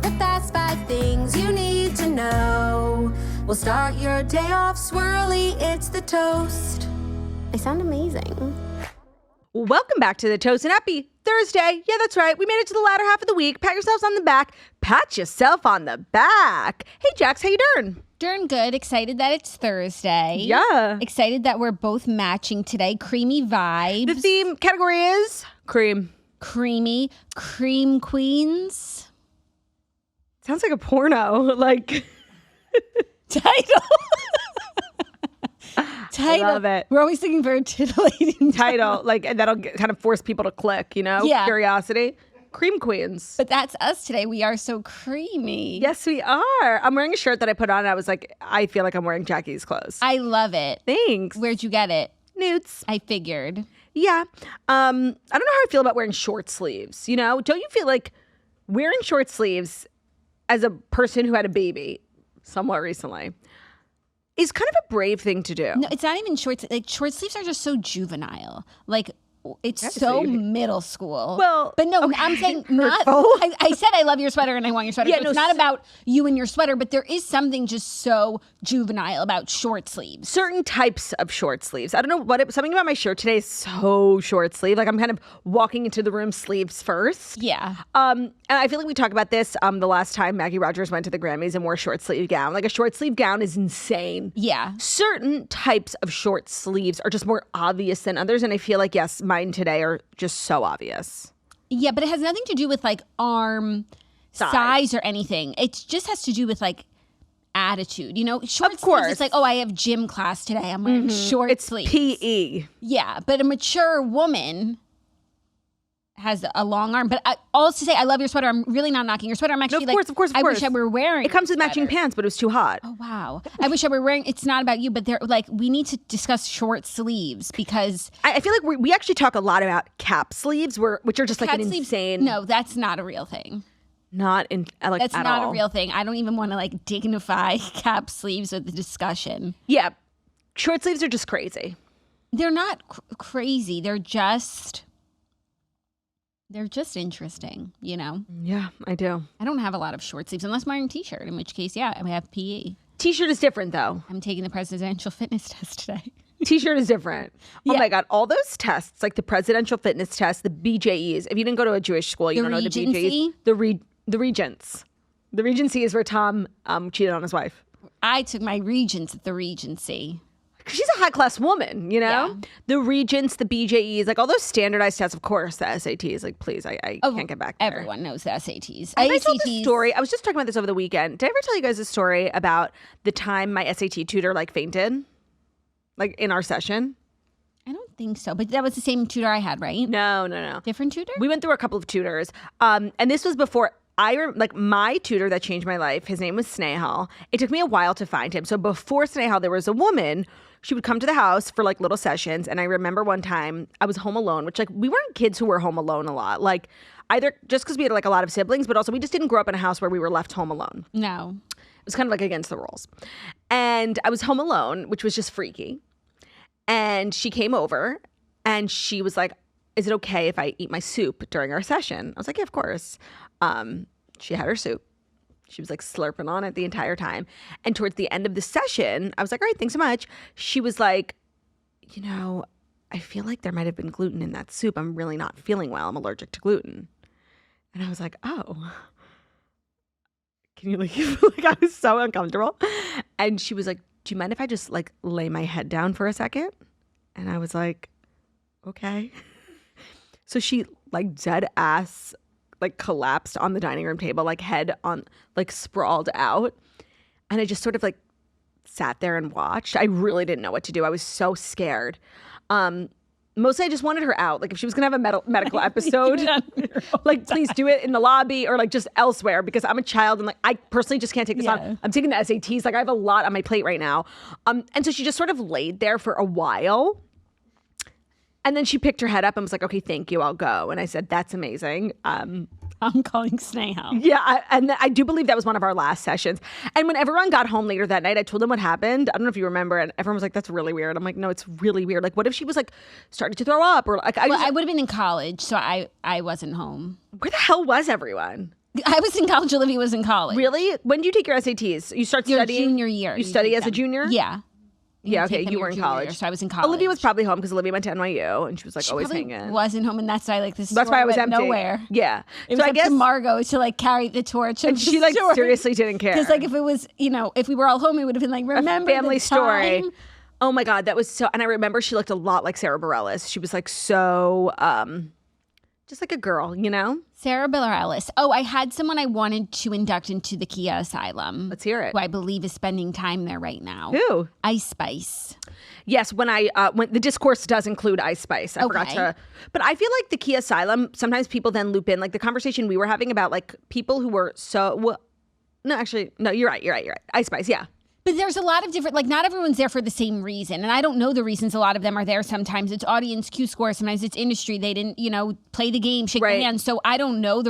the fast 5 things you need to know. We'll start your day off swirly, it's the toast. I sound amazing. Welcome back to the Toast, and happy Thursday. Yeah, that's right. We made it to the latter half of the week. Pat yourselves on the back. Pat yourself on the back. Hey, Jax, how you doing? Doing good. Excited that it's Thursday. Yeah. Excited that we're both matching today. Creamy vibes. The theme category is cream. Creamy. Cream queens. Sounds like a porno. Like... Title. I love it. We're always looking for a titulating title. Like, and that'll kind of force people to click, you know? Yeah. Curiosity. Cream queens. But that's us today. We are so creamy. Yes, we are. I'm wearing a shirt that I put on. And I was like, I feel like I'm wearing Jackie's clothes. I love it. Thanks. Where'd you get it? Newts. I figured. Yeah. I don't know how I feel about wearing short sleeves. You know? Don't you feel like wearing short sleeves as a person who had a baby somewhat recently is kind of a brave thing to do? No, it's not even short. Like, short sleeves are just so juvenile. Like, it's so middle school. Well, but no, okay. I'm saying not. I said I love your sweater and I want your sweater. Yeah, so it's not about you and your sweater, but there is something just so juvenile about short sleeves. Certain types of short sleeves. I don't know something about my shirt today is so short sleeve. Like, I'm kind of walking into the room sleeves first. Yeah. And I feel like we talked about this the last time Maggie Rogers went to the Grammys and wore a short sleeve gown. Like, a short sleeve gown is insane. Yeah. Certain types of short sleeves are just more obvious than others, and I feel like, yes, mine today are just so obvious. Yeah, but it has nothing to do with like arm size or anything. It just has to do with like attitude. You know, short of course. sleeves, it's like, oh, I have gym class today. I'm wearing short sleeves. It's PE. Yeah, but a mature woman has a long arm. But all to say, I love your sweater. I'm really not knocking your sweater. I'm actually of course. I wish I were wearing it. Comes with matching pants, but it was too hot. Oh, wow. I wish I were wearing, it's not about you, but they're like, we need to discuss short sleeves because I feel like we actually talk a lot about cap sleeves, which are just like an insane. No, that's not a real thing. Not in like that's at not all. a real thing. I don't even want to like dignify cap sleeves with the discussion. Yeah. Short sleeves are just crazy. They're not crazy. They're just interesting, you know? Yeah, I do. I don't have a lot of short sleeves unless I'm wearing a t-shirt, in which case, yeah, I have PE. T-shirt is different, though. I'm taking the presidential fitness test today. T-shirt is different. Yeah. Oh, my God. All those tests, like the presidential fitness test, the BJEs. If you didn't go to a Jewish school, you don't know the BJEs. The Regents. The Regency is where Tom cheated on his wife. I took my Regents at the Regency. She's a high-class woman, you know? Yeah. The Regents, the BJEs, like all those standardized tests, of course, the SATs, like, please, I can't get back there. Everyone knows the SATs. I told this story. I was just talking about this over the weekend. Did I ever tell you guys a story about the time my SAT tutor, like, fainted? Like, in our session? I don't think so. But that was the same tutor I had, right? No. Different tutor? We went through a couple of tutors. And this was before... my tutor that changed my life, his name was Snehal. It took me a while to find him. So before Snehal, there was a woman. She would come to the house for like little sessions. And I remember one time I was home alone, which like we weren't kids who were home alone a lot. Like either just because we had like a lot of siblings, but also we just didn't grow up in a house where we were left home alone. No. It was kind of like against the rules. And I was home alone, which was just freaky. And she came over and she was like, is it okay if I eat my soup during our session? I was like, yeah, of course. She had her soup. She was like slurping on it the entire time. And towards the end of the session, I was like, all right, thanks so much. She was like, you know, I feel like there might have been gluten in that soup. I'm really not feeling well. I'm allergic to gluten. And I was like, oh, can you leave? Like, I was so uncomfortable. And she was like, do you mind if I just like lay my head down for a second? And I was like, okay. So she like dead ass like collapsed on the dining room table, like head on, like sprawled out. And I just sort of like sat there and watched. I really didn't know what to do. I was so scared. Mostly I just wanted her out. Like if she was going to have a medical episode, like please do it in the lobby or like just elsewhere because I'm a child and like I personally just can't take this on. I'm taking the SATs. Like I have a lot on my plate right now. And so she just sort of laid there for a while. And then she picked her head up and was like, okay, thank you, I'll go. And I said, that's amazing. I'm calling Snehal. Yeah, and I do believe that was one of our last sessions. And when everyone got home later that night, I told them what happened. I don't know if you remember. And everyone was like, that's really weird. I'm like, no, it's really weird. Like, what if she was like starting to throw up? Or like, I would have been in college, so I wasn't home. Where the hell was everyone? I was in college. Olivia was in college. Really? When do you take your SATs? You start Your studying? junior year. You study as a junior? Yeah. Yeah, okay, take them you your were in junior college. year, so I was in college. Olivia was probably home because Olivia went to NYU and she was like She always probably hanging. wasn't home, and that's why like this. That's why I was went empty. nowhere. Yeah. It so was I up guess to Margot to like carry the torch. and she like seriously didn't care. Because like if it was, if we were all home, it would have been like remember family the story. time? Oh my God, that was so. And I remember she looked a lot like Sarah Bareilles. She was like so, just like a girl, you know. Sarah Bareilles. Oh, I had someone I wanted to induct into the Kia Asylum. Let's hear it. Who I believe is spending time there right now. Who? Ice Spice. Yes, when the discourse does include Ice Spice. I forgot to, but I feel like the Kia Asylum, sometimes people then loop in like the conversation we were having about like people who were no, actually, no, you're right. Ice Spice, yeah. But there's a lot of different, like not everyone's there for the same reason. And I don't know the reasons a lot of them are there. Sometimes it's audience Q score. Sometimes it's industry. They didn't, play the game, shake the hands. So I don't know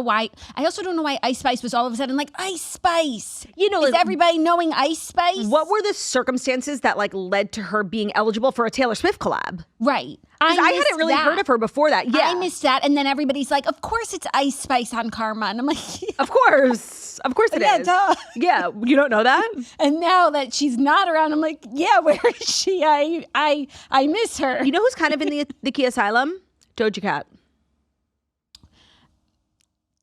why. I also don't know why Ice Spice was all of a sudden like Ice Spice. Is everybody knowing Ice Spice? What were the circumstances that like led to her being eligible for a Taylor Swift collab? Right. I hadn't really heard of her before that. Yeah. I missed that. And then everybody's like, of course it's Ice Spice on Karma. And I'm like, yeah. Of course it is. Duh. Yeah, you don't know that? And now that she's not around, I'm like, yeah, where is she? I miss her. You know who's kind of in the Kia Asylum? Doja Cat.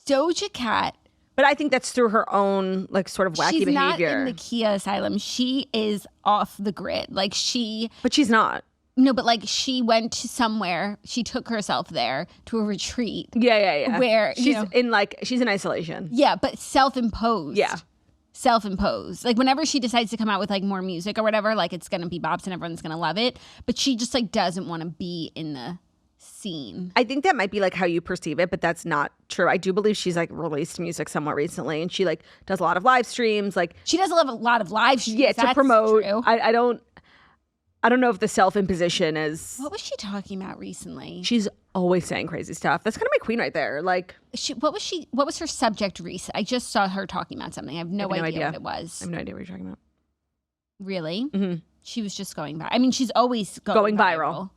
Doja Cat. But I think that's through her own like sort of wacky behavior. She's not in the Kia Asylum. She is off the grid. But she's not. No, but like she went to somewhere. She took herself there to a retreat. Yeah. Where she's she's in isolation. Yeah, but self-imposed. Yeah. Self-imposed. Like whenever she decides to come out with like more music or whatever, like it's gonna be bops and everyone's gonna love it. But she just like doesn't want to be in the scene. I think that might be like how you perceive it, but that's not true. I do believe she's like released music somewhat recently, and she like does a lot of live streams. Like she does a lot of live streams. Yeah, to promote. True. I don't know if the self-imposition is. What was she talking about recently? She's always saying crazy stuff. That's kind of my queen right there. Like, what was her subject recent? I just saw her talking about something. I have no idea what it was. I have no idea what you're talking about. Really? Mm-hmm. She was just going viral. I mean, she's always going viral.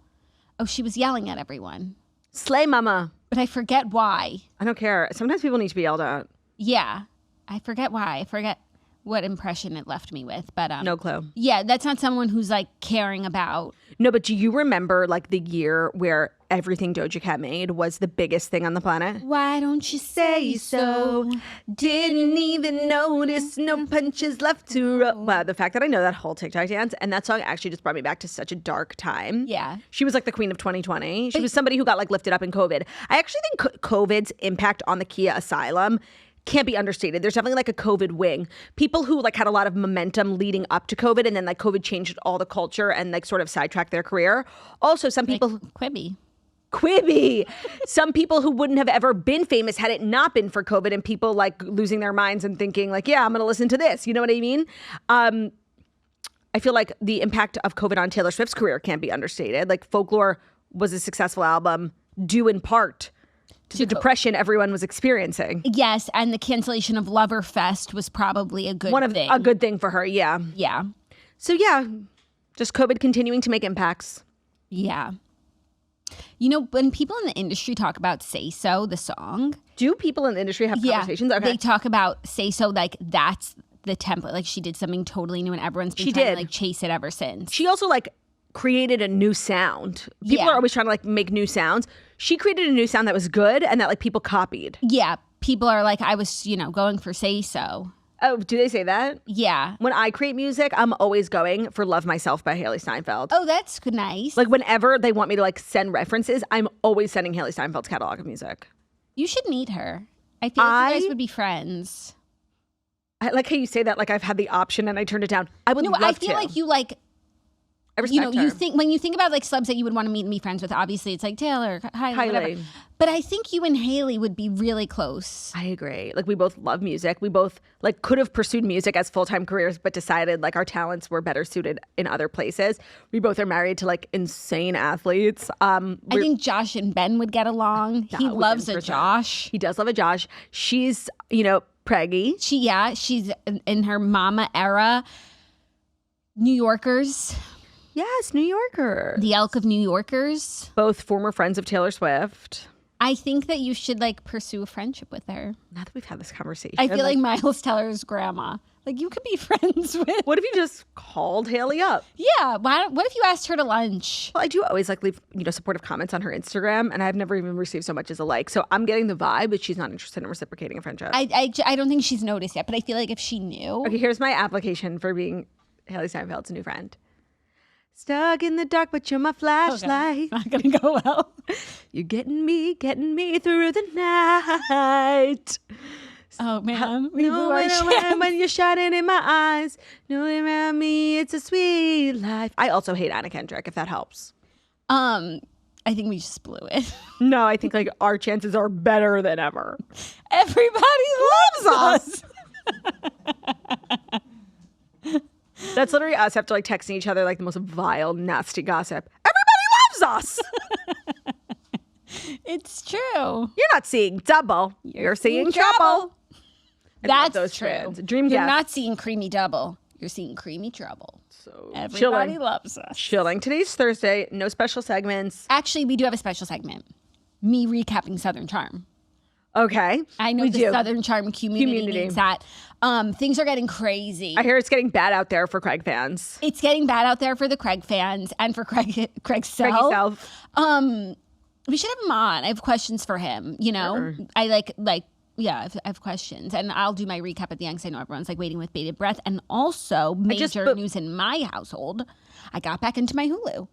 Oh, she was yelling at everyone. Slay mama. But I forget why. I don't care. Sometimes people need to be yelled at. Yeah. I forget why. I forget what impression it left me with, but no clue. Yeah, that's not someone who's like caring about. No, but do you remember like the year where everything Doja Cat made was the biggest thing on the planet? Why don't you say so? Didn't even notice, no punches left to roll. Wow, the fact that I know that whole TikTok dance and that song actually just brought me back to such a dark time. Yeah. She was like the queen of 2020. She was somebody who got like lifted up in COVID. I actually think COVID's impact on the Kia Asylum can't be understated. There's definitely like a COVID wing. People who like had a lot of momentum leading up to COVID, and then like COVID changed all the culture and like sort of sidetracked their career. Also, some people Quibi. Some people who wouldn't have ever been famous had it not been for COVID, and people like losing their minds and thinking like, yeah, I'm going to listen to this. You know what I mean? I feel like the impact of COVID on Taylor Swift's career can't be understated. Like Folklore was a successful album due in part to the depression everyone was experiencing. Yes, and the cancellation of Loverfest was probably a good thing. A good thing for her, yeah. Yeah. So yeah, just COVID continuing to make impacts. Yeah. You know, when people in the industry talk about Say So, the song. Do people in the industry have conversations? Okay. They talk about Say So like that's the template. Like she did something totally new and everyone's been trying to like chase it ever since. She also like created a new sound. People are always trying to like make new sounds. She created a new sound that was good and that like people copied. Yeah. People are like, I was, going for Say So. Oh, do they say that? Yeah. When I create music, I'm always going for Love Myself by Haley Steinfeld. Oh, that's nice. Like whenever they want me to like send references, I'm always sending Haley Steinfeld's catalog of music. You should meet her. I feel like you guys would be friends. I like how you say that like I've had the option and I turned it down. I would love to. I feel like you like, I respect her. You think when you think about like celebs that you would want to meet and be friends with, obviously it's like Taylor, Hailey, whatever. But I think you and Hailey would be really close. I agree. Like we both love music. We both like could have pursued music as full-time careers, but decided like our talents were better suited in other places. We both are married to like insane athletes. I think Josh and Ben would get along. He loves a Josh. He does love a Josh. She's, preggy. She's in her mama era. New Yorkers. Yes, New Yorker. The Elk of New Yorkers. Both former friends of Taylor Swift. I think that you should like pursue a friendship with her. Now that we've had this conversation. I feel like Miles Teller's grandma. Like you could be friends with. What if you just called Haley up? Yeah. What if you asked her to lunch? Well, I do always like leave, supportive comments on her Instagram, and I've never even received so much as a like. So I'm getting the vibe that she's not interested in reciprocating a friendship. I don't think she's noticed yet, but I feel like if she knew. Okay, here's my application for being Haley Steinfeld's new friend. Stuck in the dark, but you're my flashlight. Okay. Not gonna go well. You're getting me through the night. Oh man, when you're shining in my eyes, knowing around me, it's a sweet life. I also hate Anna Kendrick, if that helps. I think we just blew it. No, I think like our chances are better than ever. Everybody loves us. That's literally us after like texting each other like the most vile, nasty gossip. Everybody loves us. It's true. You're not seeing double. You're seeing trouble. That's those true. trends. Dream You're guest. not seeing creamy double. You're seeing creamy trouble. So Everybody loves us. Chilling. Today's Thursday. No special segments. Actually, we do have a special segment. Me recapping Southern Charm. Okay. I know we the do. Southern Charm community needs that. Things are getting crazy. I hear it's getting bad out there for Craig fans. It's getting bad out there for the Craig fans and for Craig's self. We should have him on. I have questions for him. Sure. I I have questions, and I'll do my recap at the end because I know everyone's like waiting with bated breath. And also, major news in my household: I got back into my Hulu.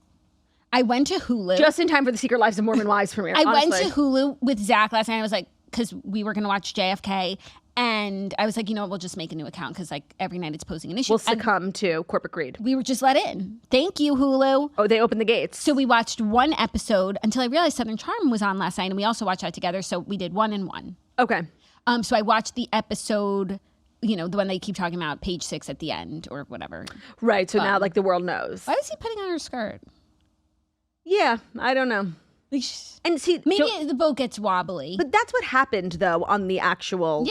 I went to Hulu just in time for the Secret Lives of Mormon Wives premiere. I went to Hulu with Zach last night. I was like, because we were going to watch JFK. And I was like, we'll just make a new account because like every night it's posting an issue. We'll succumb to corporate greed. We were just let in. Thank you, Hulu. Oh, they opened the gates. So we watched one episode until I realized Southern Charm was on last night, and we also watched that together. So we did 1 and 1. Okay. So I watched the episode, the one they keep talking about, page 6 at the end or whatever. Right. So now like the world knows. Why was he putting on her skirt? Yeah, I don't know. And see, maybe the boat gets wobbly. But that's what happened though on the actual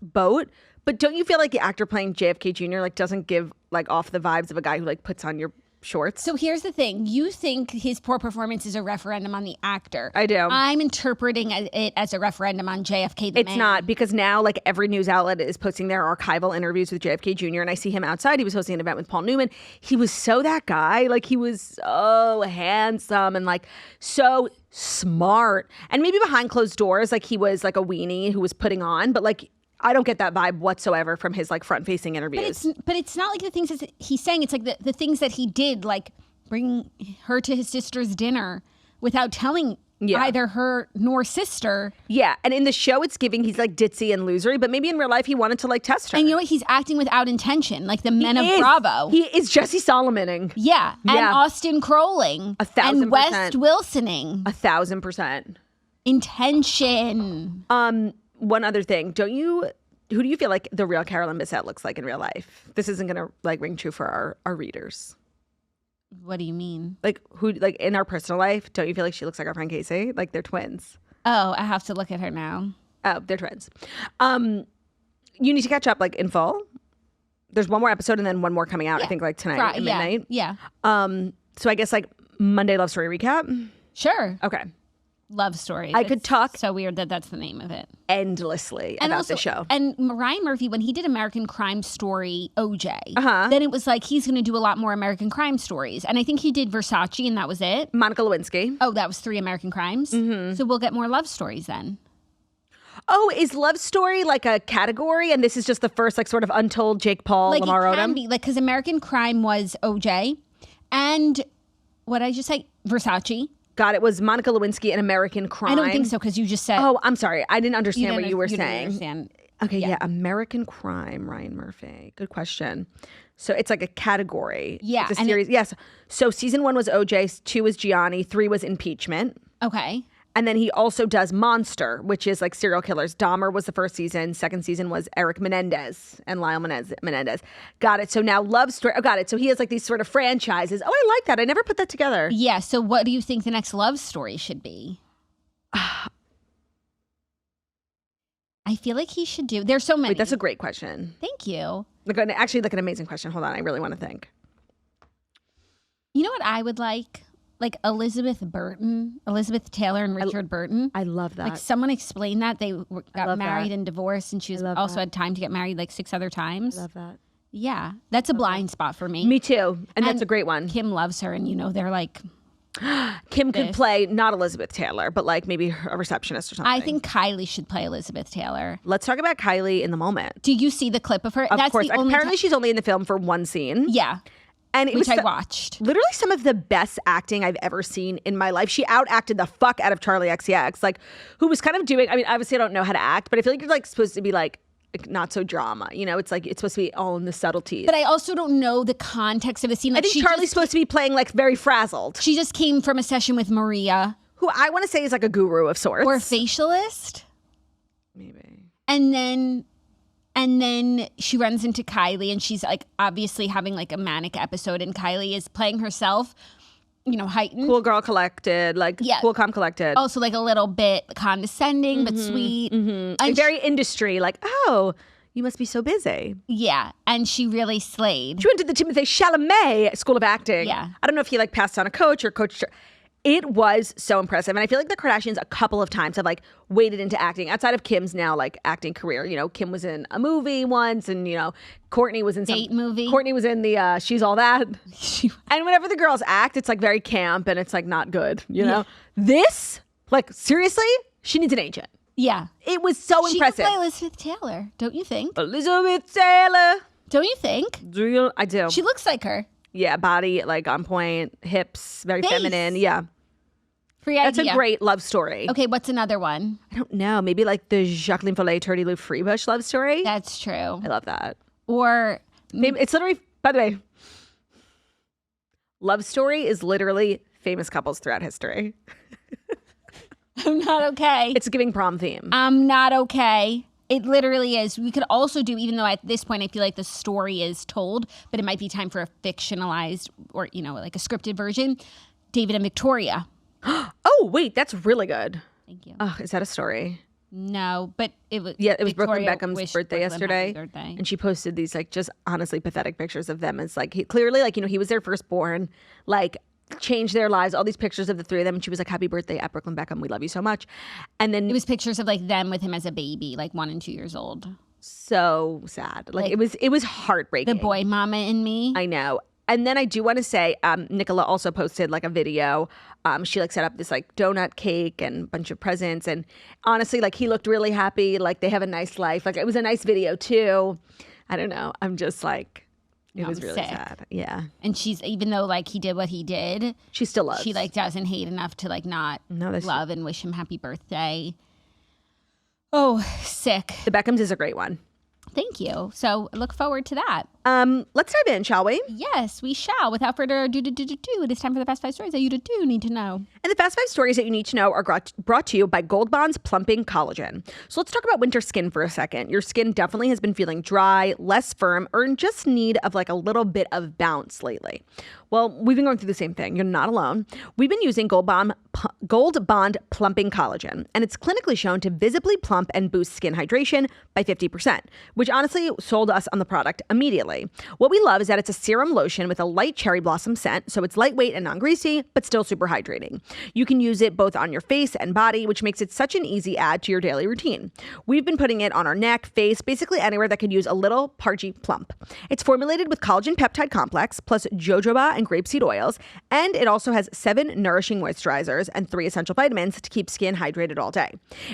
boat. But don't you feel like the actor playing JFK Jr. like doesn't give like off the vibes of a guy who like puts on your shorts? So here's the thing. You think his poor performance is a referendum on the actor. I do. I'm interpreting it as a referendum on JFK the man. It's not, because now like every news outlet is posting their archival interviews with JFK Jr. And I see him outside. He was hosting an event with Paul Newman. He was so that guy. Like he was so handsome and like so smart. And maybe behind closed doors, like he was like a weenie who was putting on. But like I don't get that vibe whatsoever from his like front-facing interviews. But it's not like the things that he's saying. It's like the things that he did, like bring her to his sister's dinner without telling either her nor sister. Yeah, and in the show it's giving he's like ditzy and losery, but maybe in real life he wanted to like test her. And you know what? He's acting without intention, like the men of Bravo. He is Jesse Solomoning. Yeah, and Austin Crowling. 1,000%. And West Wilsoning. 1,000%. Intention. One other thing, who do you feel like the real Carolyn Bessette looks like in real life? This isn't gonna like ring true for our readers. What do you mean? Like who, like in our personal life, don't you feel like she looks like our friend Kelsea? Like they're twins. Oh, I have to look at her now. Oh, they're twins. You need to catch up like in full. There's one more episode and then one more coming out, I think like tonight at midnight. Yeah. So I guess like Monday Love Story recap. Sure. Okay. Love Story. I could talk so weird that that's the name of it. Endlessly about the show. And Ryan Murphy, when he did American Crime Story OJ, then it was like he's going to do a lot more American crime stories. And I think he did Versace and that was it. Monica Lewinsky. Oh, that was 3 American Crimes. Mm-hmm. So we'll get more love stories then. Oh, is Love Story like a category? And this is just the first like sort of untold Jake Paul, like Lamar it can Odom? be, like, because American Crime was OJ and what did I just say? Versace. God, it was Monica Lewinsky and American Crime. I don't think so because you just said. Oh, I'm sorry. I didn't understand what you were saying. Understand. Okay, yeah. American Crime, Ryan Murphy. Good question. So it's like a category. Yeah. It's a series. Yes. So season 1 was OJ, 2 was Gianni, 3 was Impeachment. Okay. And then he also does Monster, which is like serial killers. Dahmer was the first season. Second season was Eric Menendez and Lyle Menendez. Got it. So now Love Story. Oh, got it. So he has like these sort of franchises. Oh, I like that. I never put that together. Yeah. So what do you think the next Love Story should be? I feel like he should do. There's so many. Wait, that's a great question. Thank you. Actually, like an amazing question. Hold on. I really want to think. You know what I would like? like Elizabeth Taylor and Richard Burton. I love that. Like someone explained that they got married and divorced, and she also had time to get married like 6 other times. I love that. Yeah, that's a blind spot for me. Me too, and that's a great one. Kim loves her, and they're like. Kim could play not Elizabeth Taylor, but like maybe a receptionist or something. I think Kylie should play Elizabeth Taylor. Let's talk about Kylie in the moment. Do you see the clip of her? Of course. Apparently, she's only in the film for one scene. Yeah. And which I watched. Literally some of the best acting I've ever seen in my life. She outacted the fuck out of Charlie XCX, like who was kind of doing, I mean, obviously I don't know how to act, but I feel like you're like supposed to be like not so drama, it's like it's supposed to be all in the subtleties. But I also don't know the context of the scene. Like, I think Charlie's supposed to be playing like very frazzled. She just came from a session with Maria, who I want to say is like a guru of sorts. Or a facialist. Maybe. And then she runs into Kylie, and she's like obviously having like a manic episode, and Kylie is playing herself, heightened. Cool girl collected, cool calm collected. Also like a little bit condescending, but sweet. Mm-hmm. And very industry, like, oh, you must be so busy. Yeah, and she really slayed. She went to the Timothée Chalamet School of Acting. Yeah. I don't know if he passed on a coach or coached her. It was so impressive. And I feel like the Kardashians a couple of times have waded into acting outside of Kim's now acting career. Kim was in a movie once, and Kourtney was in some movie. Kourtney was in the She's All That. And whenever the girls act, it's very camp and it's not good, know? This, seriously, she needs an agent. Yeah. It was so impressive. She could play Elizabeth Taylor, don't you think? Elizabeth Taylor. Don't you think? I do. She looks like her. Yeah, body on point, hips, very feminine. Yeah. That's a great love story. Okay, what's another one? I don't know. Maybe the Jacqueline Follet, Turdy Lou Freebush love story. That's true. I love that. Or maybe it's literally, by the way, love story is literally famous couples throughout history. I'm not okay. It's a giving prom theme. I'm not okay. It literally is. We could also do, even though at this point I feel like the story is told, but it might be time for a fictionalized or, a scripted version. David and Victoria. Oh, wait, that's really good. Thank you. Oh, is that a story? No, but it was. Yeah, it was Victoria Brooklyn Beckham's birthday yesterday. And she posted these just honestly pathetic pictures of them. It's he clearly he was their firstborn, changed their lives, all these pictures of the three of them, and she was happy birthday at Brooklyn Beckham, we love you so much. And then it was pictures of them with him as a baby, 1 and 2 years old. So sad. It was heartbreaking. The boy mama in me. I know. And then I do want to say, Nicola also posted a video. She set up this donut cake and a bunch of presents, and honestly he looked really happy, they have a nice life. It was a nice video too. I don't know, I'm just it was really sad. Yeah. And she's, even though he did what he did, she still loves. She doesn't hate enough to not love and wish him happy birthday. Oh, sick. The Beckhams is a great one. Thank you. So look forward to that. Let's dive in, shall we? Yes, we shall. Without further ado, it is time for the Fast 5 stories that you do need to know. And the Fast 5 stories that you need to know are brought to you by Gold Bond's Plumping Collagen. So let's talk about winter skin for a second. Your skin definitely has been feeling dry, less firm, or in just need of a little bit of bounce lately. Well, we've been going through the same thing. You're not alone. We've been using Gold Bond Plumping Collagen, and it's clinically shown to visibly plump and boost skin hydration by 50%, which honestly sold us on the product immediately. What we love is that it's a serum lotion with a light cherry blossom scent, so it's lightweight and non-greasy, but still super hydrating. You can use it both on your face and body, which makes it such an easy add to your daily routine. We've been putting it on our neck, face, basically anywhere that could use a little pudgy plump. It's formulated with collagen peptide complex, plus jojoba and grapeseed oils, and it also has 7 nourishing moisturizers and 3 essential vitamins to keep skin hydrated all day.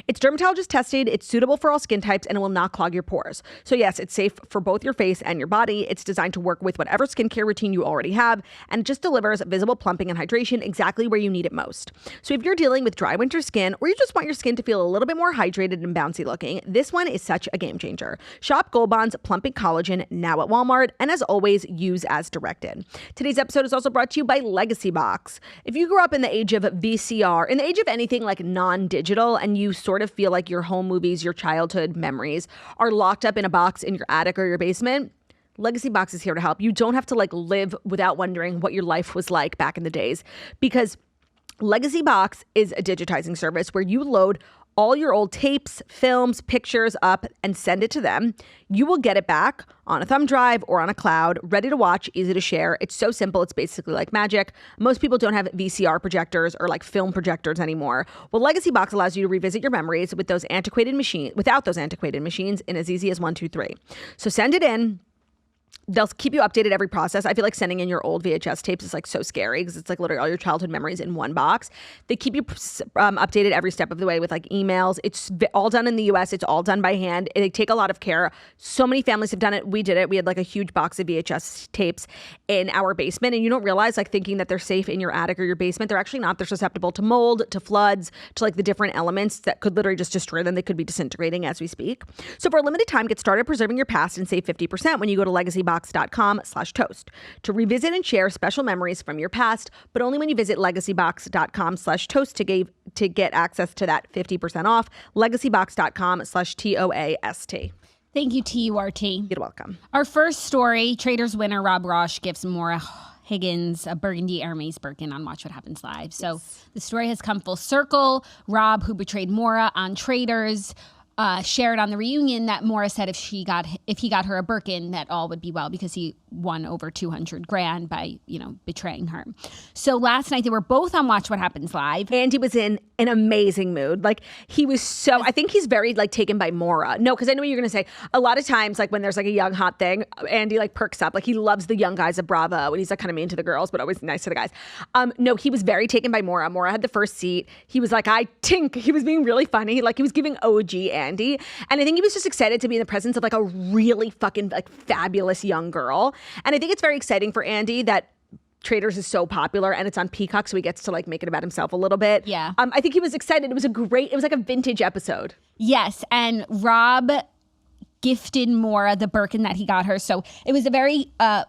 It's dermatologist tested, it's suitable for all skin types, and it will not clog your pores. So yes, it's safe for both your face and your body. It's designed to work with whatever skincare routine you already have, and it just delivers visible plumping and hydration exactly where you need it most. So if you're dealing with dry winter skin, or you just want your skin to feel a little bit more hydrated and bouncy looking, this one is such a game changer. Shop Gold Bond's Plumping Collagen now at Walmart, and as always, use as directed. Today's episode is also brought to you by Legacy Box. If you grew up in the age of VCR, in the age of anything non-digital, and you sort of feel like your home movies, your childhood memories are locked up in a box in your attic or your basement, Legacy Box is here to help. You don't have to live without wondering what your life was like back in the days, because Legacy Box is a digitizing service where you load all your old tapes, films, pictures up and send it to them. You will get it back on a thumb drive or on a cloud, ready to watch, easy to share. It's so simple. It's basically like magic. Most people don't have VCR projectors or like film projectors anymore. Well, Legacy Box allows you to revisit your memories without those antiquated machines in as easy as 1, 2, 3. So send it in. They'll keep you updated every process. I feel like sending in your old VHS tapes is like so scary because it's like literally all your childhood memories in one box. They keep you updated every step of the way with like emails. It's all done in the US. It's all done by hand. They take a lot of care. So many families have done it. We did it. We had like a huge box of VHS tapes in our basement, and you don't realize, like, thinking that they're safe in your attic or your basement. They're actually not. They're susceptible to mold, to floods, to like the different elements that could literally just destroy them. They could be disintegrating as we speak. So for a limited time, get started preserving your past and save 50% when you go to legacybox.com/toast to revisit and share special memories from your past, but only when you visit legacybox.com/toast to get access to that 50% off. legacybox.com/TOAST. Thank you, TURT. You're welcome. Our first story, Traitors winner Rob Rausch gives Maura Higgins a Burgundy Hermès Birkin on Watch What Happens Live. So the story has come full circle. Rob, who betrayed Maura on Traitors, shared on the reunion that Maura said if he got her a Birkin, that all would be well because he won over $200,000 by, betraying her. So last night they were both on Watch What Happens Live. Andy was in an amazing mood. Like, he was so, I think he's very like taken by Maura. No, because I know what you're going to say. A lot of times, like when there's like a young hot thing, Andy like perks up. Like, he loves the young guys of Bravo and he's like kind of mean to the girls, but always nice to the guys. No, he was very taken by Maura. Maura had the first seat. He was like, he was being really funny. Like, he was giving OG Andy. And I think he was just excited to be in the presence of like a really fucking like fabulous young girl. And I think it's very exciting for Andy that Traitors is so popular and it's on Peacock, so he gets to like make it about himself a little bit. Yeah. I think he was excited. It was like a vintage episode. Yes. And Rob gifted Maura the Birkin that he got her. So it was a very a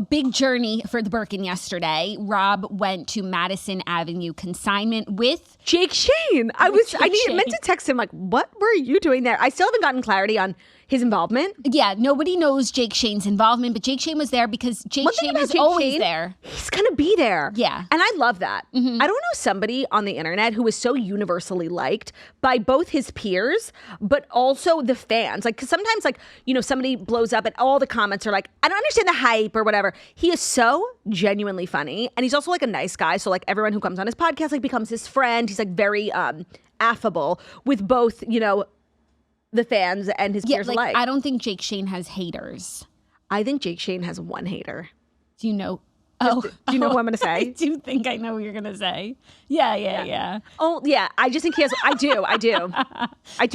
big journey for the Birkin yesterday. Rob went to Madison Avenue consignment with Jake Shane. I meant to text him like, what were you doing there? I still haven't gotten clarity on his involvement. Yeah, nobody knows Jake Shane's involvement, but Jake Shane was there because Jake Shane is always there. He's going to be there. Yeah. And I love that. Mm-hmm. I don't know somebody on the internet who is so universally liked by both his peers, but also the fans. Like, 'cause sometimes, like, somebody blows up and all the comments are like, I don't understand the hype or whatever. He is so genuinely funny. And he's also like a nice guy. So like everyone who comes on his podcast like becomes his friend. He's like very affable with both, the fans and his peers alike. I don't think Jake Shane has haters. I think Jake Shane has one hater. Do you know? Do you know what I'm going to say? I do think I know what you're going to say. Yeah. Oh, yeah. I just think he has. I do. I do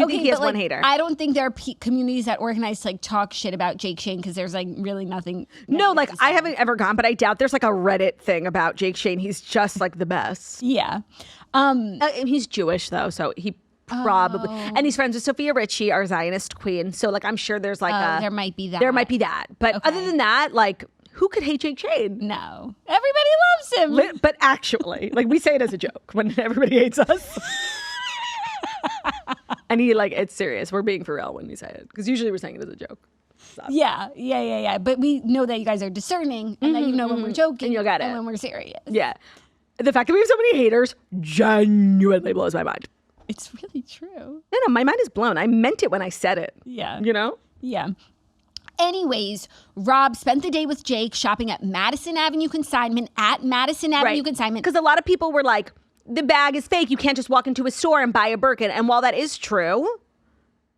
think he has one hater. I don't think there are communities that organize to like talk shit about Jake Shane because there's like really nothing. No, like I haven't ever gone, but I doubt there's like a Reddit thing about Jake Shane. He's just like the best. Yeah. He's Jewish though, so he probably and he's friends with Sophia Richie, our Zionist queen. So like I'm sure there's like there might be that. There might be that. But other than that, like who could hate Jake Shane? No. Everybody loves him. But actually, like we say it as a joke when everybody hates us. And it's serious. We're being for real when we say it. Because usually we're saying it as a joke. So. Yeah. But we know that you guys are discerning and that when we're joking and you'll get it. And when we're serious. Yeah. The fact that we have so many haters genuinely blows my mind. It's really true. No, my mind is blown. I meant it when I said it. Yeah. Yeah. Anyways, Rob spent the day with Jake shopping at Madison Avenue Consignment Consignment. Because a lot of people were like, the bag is fake. You can't just walk into a store and buy a Birkin. And while that is true,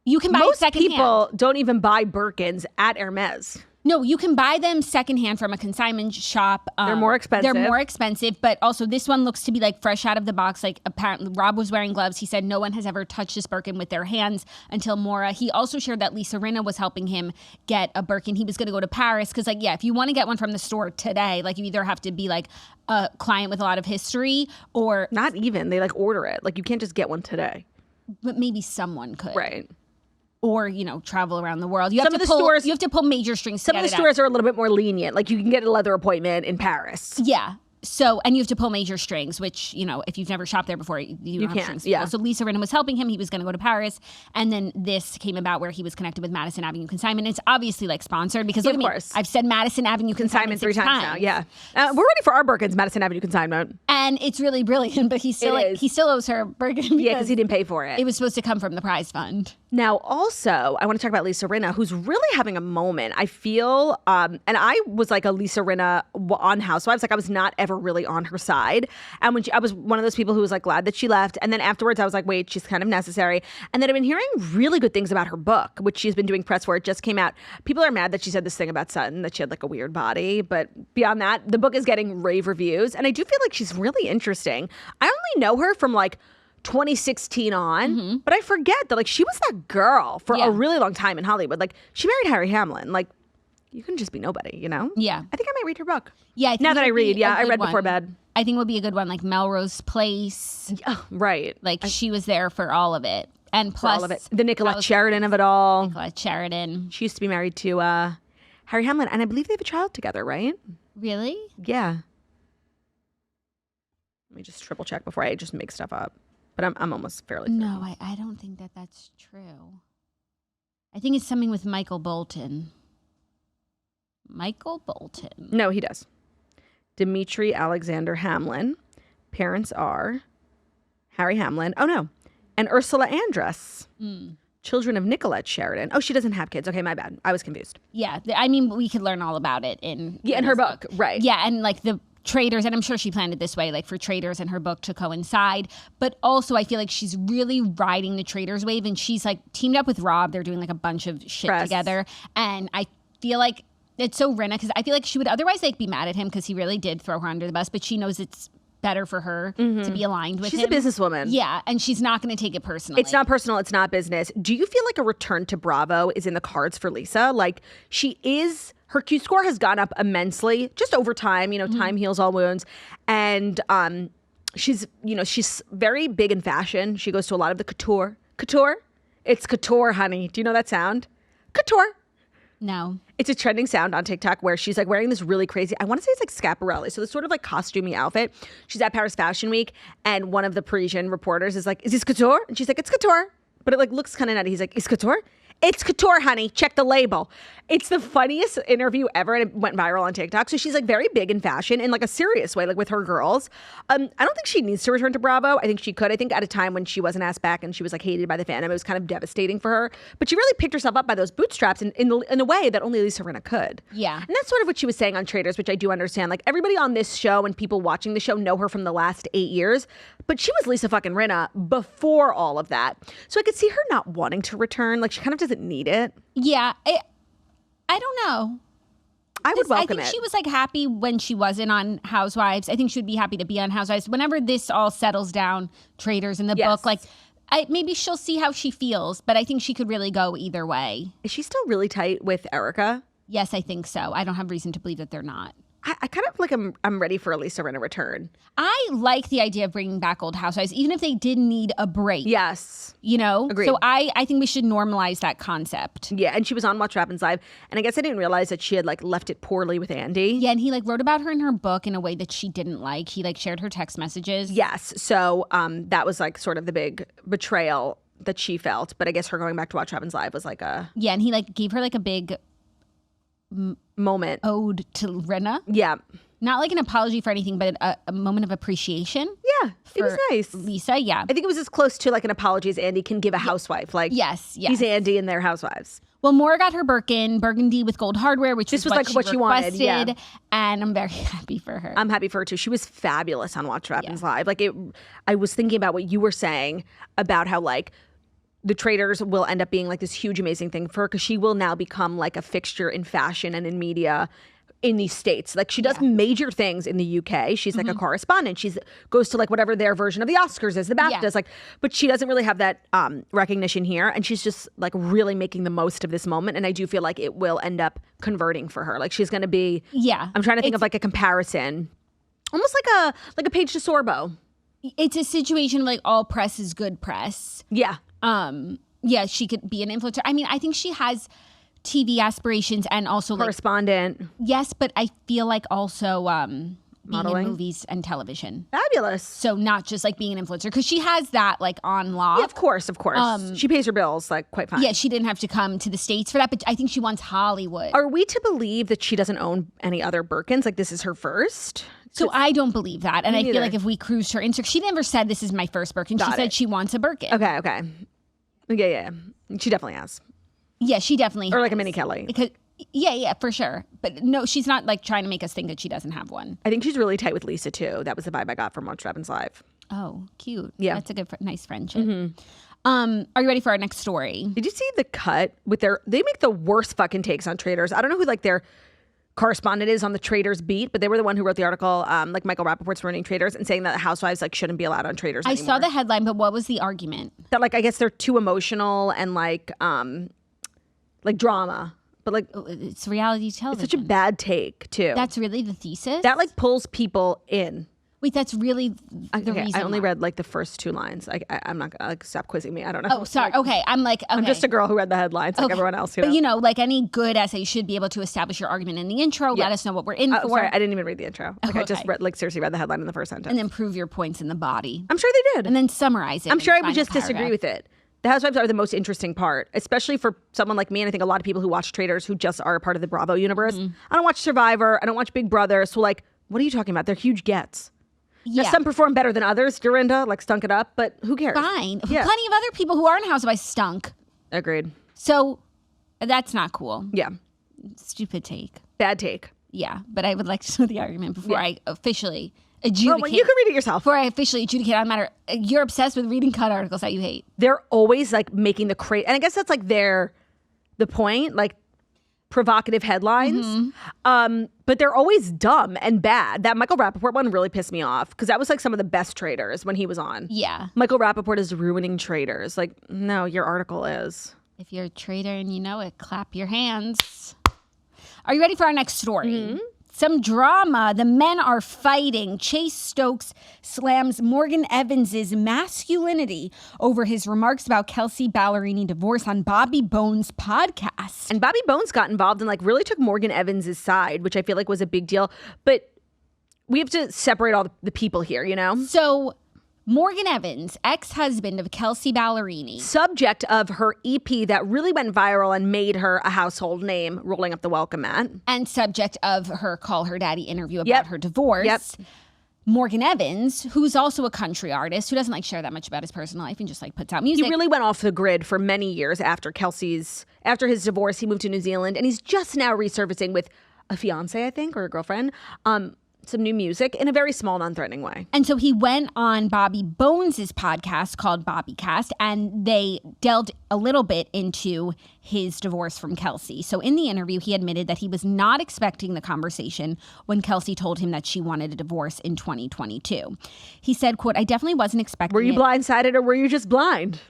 you can buy it secondhand. Most people don't even buy Birkins at Hermès. No, you can buy them secondhand from a consignment shop. They're more expensive. But also this one looks to be like fresh out of the box. Like apparently Rob was wearing gloves. He said no one has ever touched this Birkin with their hands until Maura. He also shared that Lisa Rinna was helping him get a Birkin. He was going to go to Paris because if you want to get one from the store today, like you either have to be like a client with a lot of history or... Not even. They like order it. Like you can't just get one today. But maybe someone could. Right. Or, travel around the world. You have to pull major strings Some of the stores are a little bit more lenient. Like, you can get a leather appointment in Paris. Yeah. So, and you have to pull major strings, which, you know, if you've never shopped there before, you don't have can't, strings to yeah. pull. So Lisa Rinna was helping him. He was going to go to Paris. And then this came about where he was connected with Madison Avenue Consignment. It's obviously like sponsored because look at me. I've said Madison Avenue Consignment 3 times now. Yeah. We're ready for our Birkins, Madison Avenue Consignment. And it's really brilliant, but he still owes her Birkin. Yeah, because he didn't pay for it. It was supposed to come from the prize fund. Now, also, I want to talk about Lisa Rinna, who's really having a moment. I feel, and I was like a Lisa Rinna on Housewives. Like, I was not ever really on her side. And when I was one of those people who was like glad that she left. And then afterwards, I was like, wait, she's kind of necessary. And then I've been hearing really good things about her book, which she's been doing press for. It just came out. People are mad that she said this thing about Sutton, that she had like a weird body. But beyond that, the book is getting rave reviews. And I do feel like she's really interesting. I only know her from like 2016 on, but I forget that like she was that girl for a really long time in Hollywood. Like she married Harry Hamlin. Like you can just be nobody, you know? Yeah. I think I might read her book. Yeah. I think now that I read, I read one. before bed. I think it would be a good one, like Melrose Place. Right. Like she was there for all of it. And plus all of it. The Nicolette Sheridan of it all. Nicolette Sheridan. She used to be married to Harry Hamlin, and I believe they have a child together, right? Really? Yeah. Let me just triple check before I just make stuff up. But I'm almost fairly certain. No, I don't think that that's true. I think it's something with Michael Bolton. Michael Bolton. No, he does. Dimitri Alexander Hamlin. Parents are Harry Hamlin. Oh, no. And Ursula Andress. Children of Nicolette Sheridan. Oh, she doesn't have kids. Okay, my bad. I was confused. Yeah. I mean, we could learn all about it in her book. Right. Yeah, and like the Traitors, and I'm sure she planned it this way, like for Traitors and her book to coincide. But also, I feel like she's really riding the Traitors wave, and she's like teamed up with Rob. They're doing like a bunch of shit together, and I feel like it's so Rinna because I feel like she would otherwise like be mad at him because he really did throw her under the bus, but she knows it's better for her to be aligned with him. She's a businesswoman. Yeah, and she's not going to take it personally. It's not personal. It's not business. Do you feel like a return to Bravo is in the cards for Lisa? Like she is. Her Q score has gone up immensely just over time. You know, time heals all wounds. And she's very big in fashion. She goes to a lot of the couture. Couture? It's couture, honey. Do you know that sound? Couture. No. It's a trending sound on TikTok where she's like wearing this really crazy, I want to say it's like Schiaparelli. So this sort of like costumey outfit. She's at Paris Fashion Week and one of the Parisian reporters is like, is this couture? And she's like, it's couture. But it like looks kind of nutty. He's like, it's couture? It's couture, honey. Check the label. It's the funniest interview ever, and it went viral on TikTok. So she's like very big in fashion in like a serious way, like with her girls. I don't think she needs to return to Bravo. I think she could. I think at a time when she wasn't asked back and she was like hated by the fandom, it was kind of devastating for her. But she really picked herself up by those bootstraps in a way that only Lisa Rinna could. Yeah. And that's sort of what she was saying on Traitors, which I do understand. Like everybody on this show and people watching the show know her from the last 8 years, but she was Lisa fucking Rinna before all of that. So I could see her not wanting to return. Like she kind of doesn't need it. Yeah, I don't know. I would welcome it. I think she was like happy when she wasn't on Housewives. I think she would be happy to be on Housewives. Whenever this all settles down, Traitors in the book, like maybe she'll see how she feels, but I think she could really go either way. Is she still really tight with Erica? Yes, I think so. I don't have reason to believe that they're not. I kind of like I'm ready for a Lisa Rinna return. I like the idea of bringing back old Housewives, even if they did need a break. Yes. You know? Agreed. So I think we should normalize that concept. Yeah, and she was on Watch What Happens Live, and I guess I didn't realize that she had like left it poorly with Andy. Yeah, and he like wrote about her in her book in a way that she didn't like. He like shared her text messages. Yes. So that was like sort of the big betrayal that she felt. But I guess her going back to Watch What Happens Live was like a... Yeah, and he like gave her like a big... moment. Ode to Rinna. Yeah. Not like an apology for anything, but a moment of appreciation. Yeah, it was nice. Lisa, yeah. I think it was as close to like an apology as Andy can give a housewife. Like, yes. He's Andy and they're housewives. Well, Maura got her Birkin, Burgundy with gold hardware, which was like what she wanted. Yeah. And I'm very happy for her. I'm happy for her too. She was fabulous on Watch What Happens Live. Like I was thinking about what you were saying about how like the Traitors will end up being like this huge, amazing thing for her because she will now become like a fixture in fashion and in media in these states. Like she does major things in the UK. She's like a correspondent. She's goes to like whatever their version of the Oscars is, the BAFTAs. Like, but she doesn't really have that recognition here. And she's just like really making the most of this moment. And I do feel like it will end up converting for her. Like she's going to be, I'm trying to think of like a comparison, almost like a Paige to Sorbo. It's a situation of like all press is good press. Yeah. Yeah, she could be an influencer. I mean, I think she has TV aspirations and also correspondent. Yes, but I feel like also being modeling, in movies and television. Fabulous. So not just like being an influencer, because she has that like on lock. Yeah, of course. She pays her bills like quite fine. Yeah, she didn't have to come to the States for that, but I think she wants Hollywood. Are we to believe that she doesn't own any other Birkins? Like this is her first? So I don't believe that. And I feel like if we cruised her Instagram, she never said this is my first Birkin. She said she wants a Birkin. Okay. Yeah. She definitely has. Yeah, she definitely Or has. like a mini Kelly. Because yeah, for sure. But no, she's not like trying to make us think that she doesn't have one. I think she's really tight with Lisa too. That was the vibe I got from Watch Evans Live. Oh, cute. Yeah. That's a good, nice friendship. Are you ready for our next story? Did you see the cut with they make the worst fucking takes on Traitors. I don't know who like their correspondent is on the Traitors beat, but they were the one who wrote the article, like Michael Rappaport's running Traitors and saying that housewives like shouldn't be allowed on Traitors anymore. I saw the headline, but what was the argument? That like, I guess they're too emotional and like drama, but like It's reality television. it's such a bad take too. That's really the thesis? That like pulls people in. Wait, that's really the reason I only why. read like the first two lines. I'm not gonna like stop quizzing me. I don't know. Oh, sorry. Okay, I'm like, okay. I'm just a girl who read the headlines like everyone else. But you know, like any good essay, you should be able to establish your argument in the intro. Let us know what we're in for. Sorry, I didn't even read the intro. Like I just Okay. read, like seriously read the headline in the first sentence. And then prove your points in the body. I'm sure they did. And then summarize it. I'm sure I in the would just final disagree paragraph. with it. The housewives are the most interesting part, especially for someone like me. And I think a lot of people who watch Traitors who just are a part of the Bravo universe. I don't watch Survivor. I don't watch Big Brother. So like, what are you talking about? They're huge gets. Yeah. Now, some perform better than others. Dorinda, like, stunk it up, but who cares? Fine. Yeah. Plenty of other people who aren't housewives stunk. Agreed. So that's not cool. Yeah. Stupid take. Bad take. Yeah. But I would like to know the argument before I officially adjudicate. Well, you can read it yourself. Before I officially adjudicate on the matter. You're obsessed with reading cut articles that you hate. They're always like making the and I guess that's like the point, like provocative headlines. But they're always dumb and bad. That Michael Rappaport one really pissed me off because that was like some of the best Traitors when he was on. Yeah. Michael Rappaport is ruining Traitors. Like, no, your article is. If you're a traitor and you know it, clap your hands. Are you ready for our next story? Some drama. The men are fighting. Chase Stokes slams Morgan Evans's masculinity over his remarks about Kelsea Ballerini divorce on Bobby Bones' podcast. And Bobby Bones got involved and like really took Morgan Evans's side, which I feel like was a big deal. But we have to separate all the people here, you know? So Morgan Evans, ex-husband of Kelsea Ballerini. Subject of her EP that really went viral and made her a household name, Rolling Up the Welcome Mat. And subject of her Call Her Daddy interview about her divorce. Yep. Morgan Evans, who's also a country artist, who doesn't like share that much about his personal life and just like puts out music. He really went off the grid for many years after after his divorce. He moved to New Zealand and he's just now resurfacing with a fiance, I think, or a girlfriend. Some new music in a very small, non-threatening way. And so he went on Bobby Bones' podcast called Bobbycast, and they delved a little bit into his divorce from Kelsea. So in the interview, he admitted that he was not expecting the conversation when Kelsea told him that she wanted a divorce in 2022. He said, quote, "I definitely wasn't expecting Were you it. blindsided or were you just blind?"